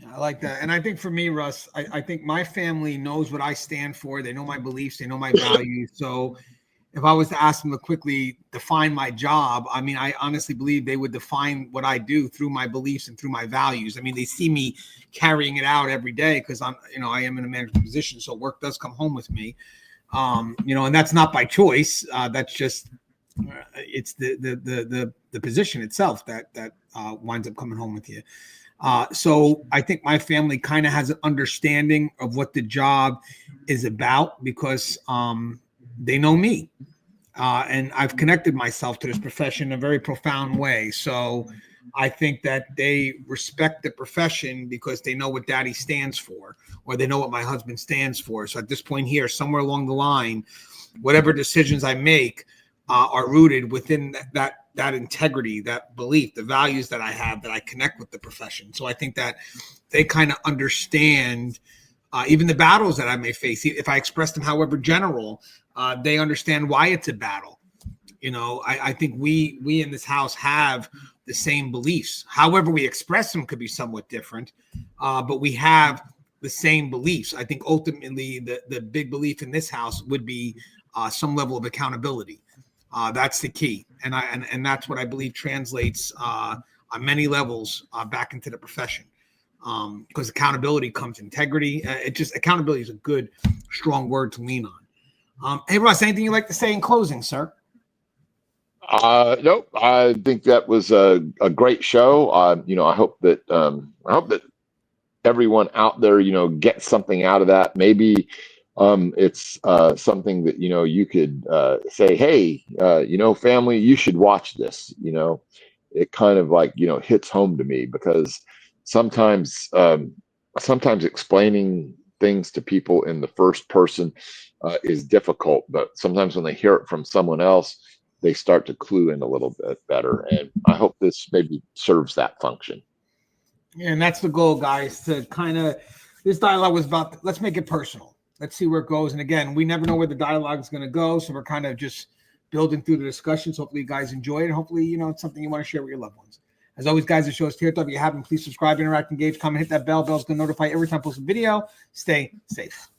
I like that. And I think for me, Russ, I think my family knows what I stand for. They know my beliefs. They know my values. So if I was to ask them to quickly define my job, I mean, I honestly believe they would define what I do through my beliefs and through my values. I mean, they see me carrying it out every day because I am in a management position. So work does come home with me. And that's not by choice. That's just, it's the position itself that winds up coming home with you. So I think my family kind of has an understanding of what the job is about because they know me. And I've connected myself to this profession in a very profound way. So I think that they respect the profession because they know what daddy stands for, or they know what my husband stands for. So at this point here, somewhere along the line, whatever decisions I make are rooted within that integrity, that belief, the values that I have, that I connect with the profession. So I think that they kind of understand even the battles that I may face. If I express them, however general, they understand why it's a battle. I think we in this house have the same beliefs. However we express them could be somewhat different, but we have the same beliefs. I think ultimately the big belief in this house would be some level of accountability. That's the key, and that's what I believe translates on many levels back into the profession. Because accountability comes integrity. Accountability is a good, strong word to lean on. Hey, Russ, anything you'd like to say in closing, sir? Nope. I think that was a great show. I hope that everyone out there, gets something out of that. Maybe it's something that you could say, hey, family, you should watch this. It kind of like hits home to me because sometimes explaining things to people in the first person is difficult, but sometimes when they hear it from someone else, they start to clue in a little bit better. And I hope this maybe serves that function. And that's the goal, guys, to kind of, this dialogue was about, let's make it personal. Let's see where it goes. And again, we never know where the dialogue is going to go. So we're kind of just building through the discussions. Hopefully you guys enjoy it. And hopefully, it's something you want to share with your loved ones. As always, guys, the show is Tear Talk. If you haven't, please subscribe, interact, engage, comment, hit that bell. Bell's going to notify every time I post a video. Stay safe.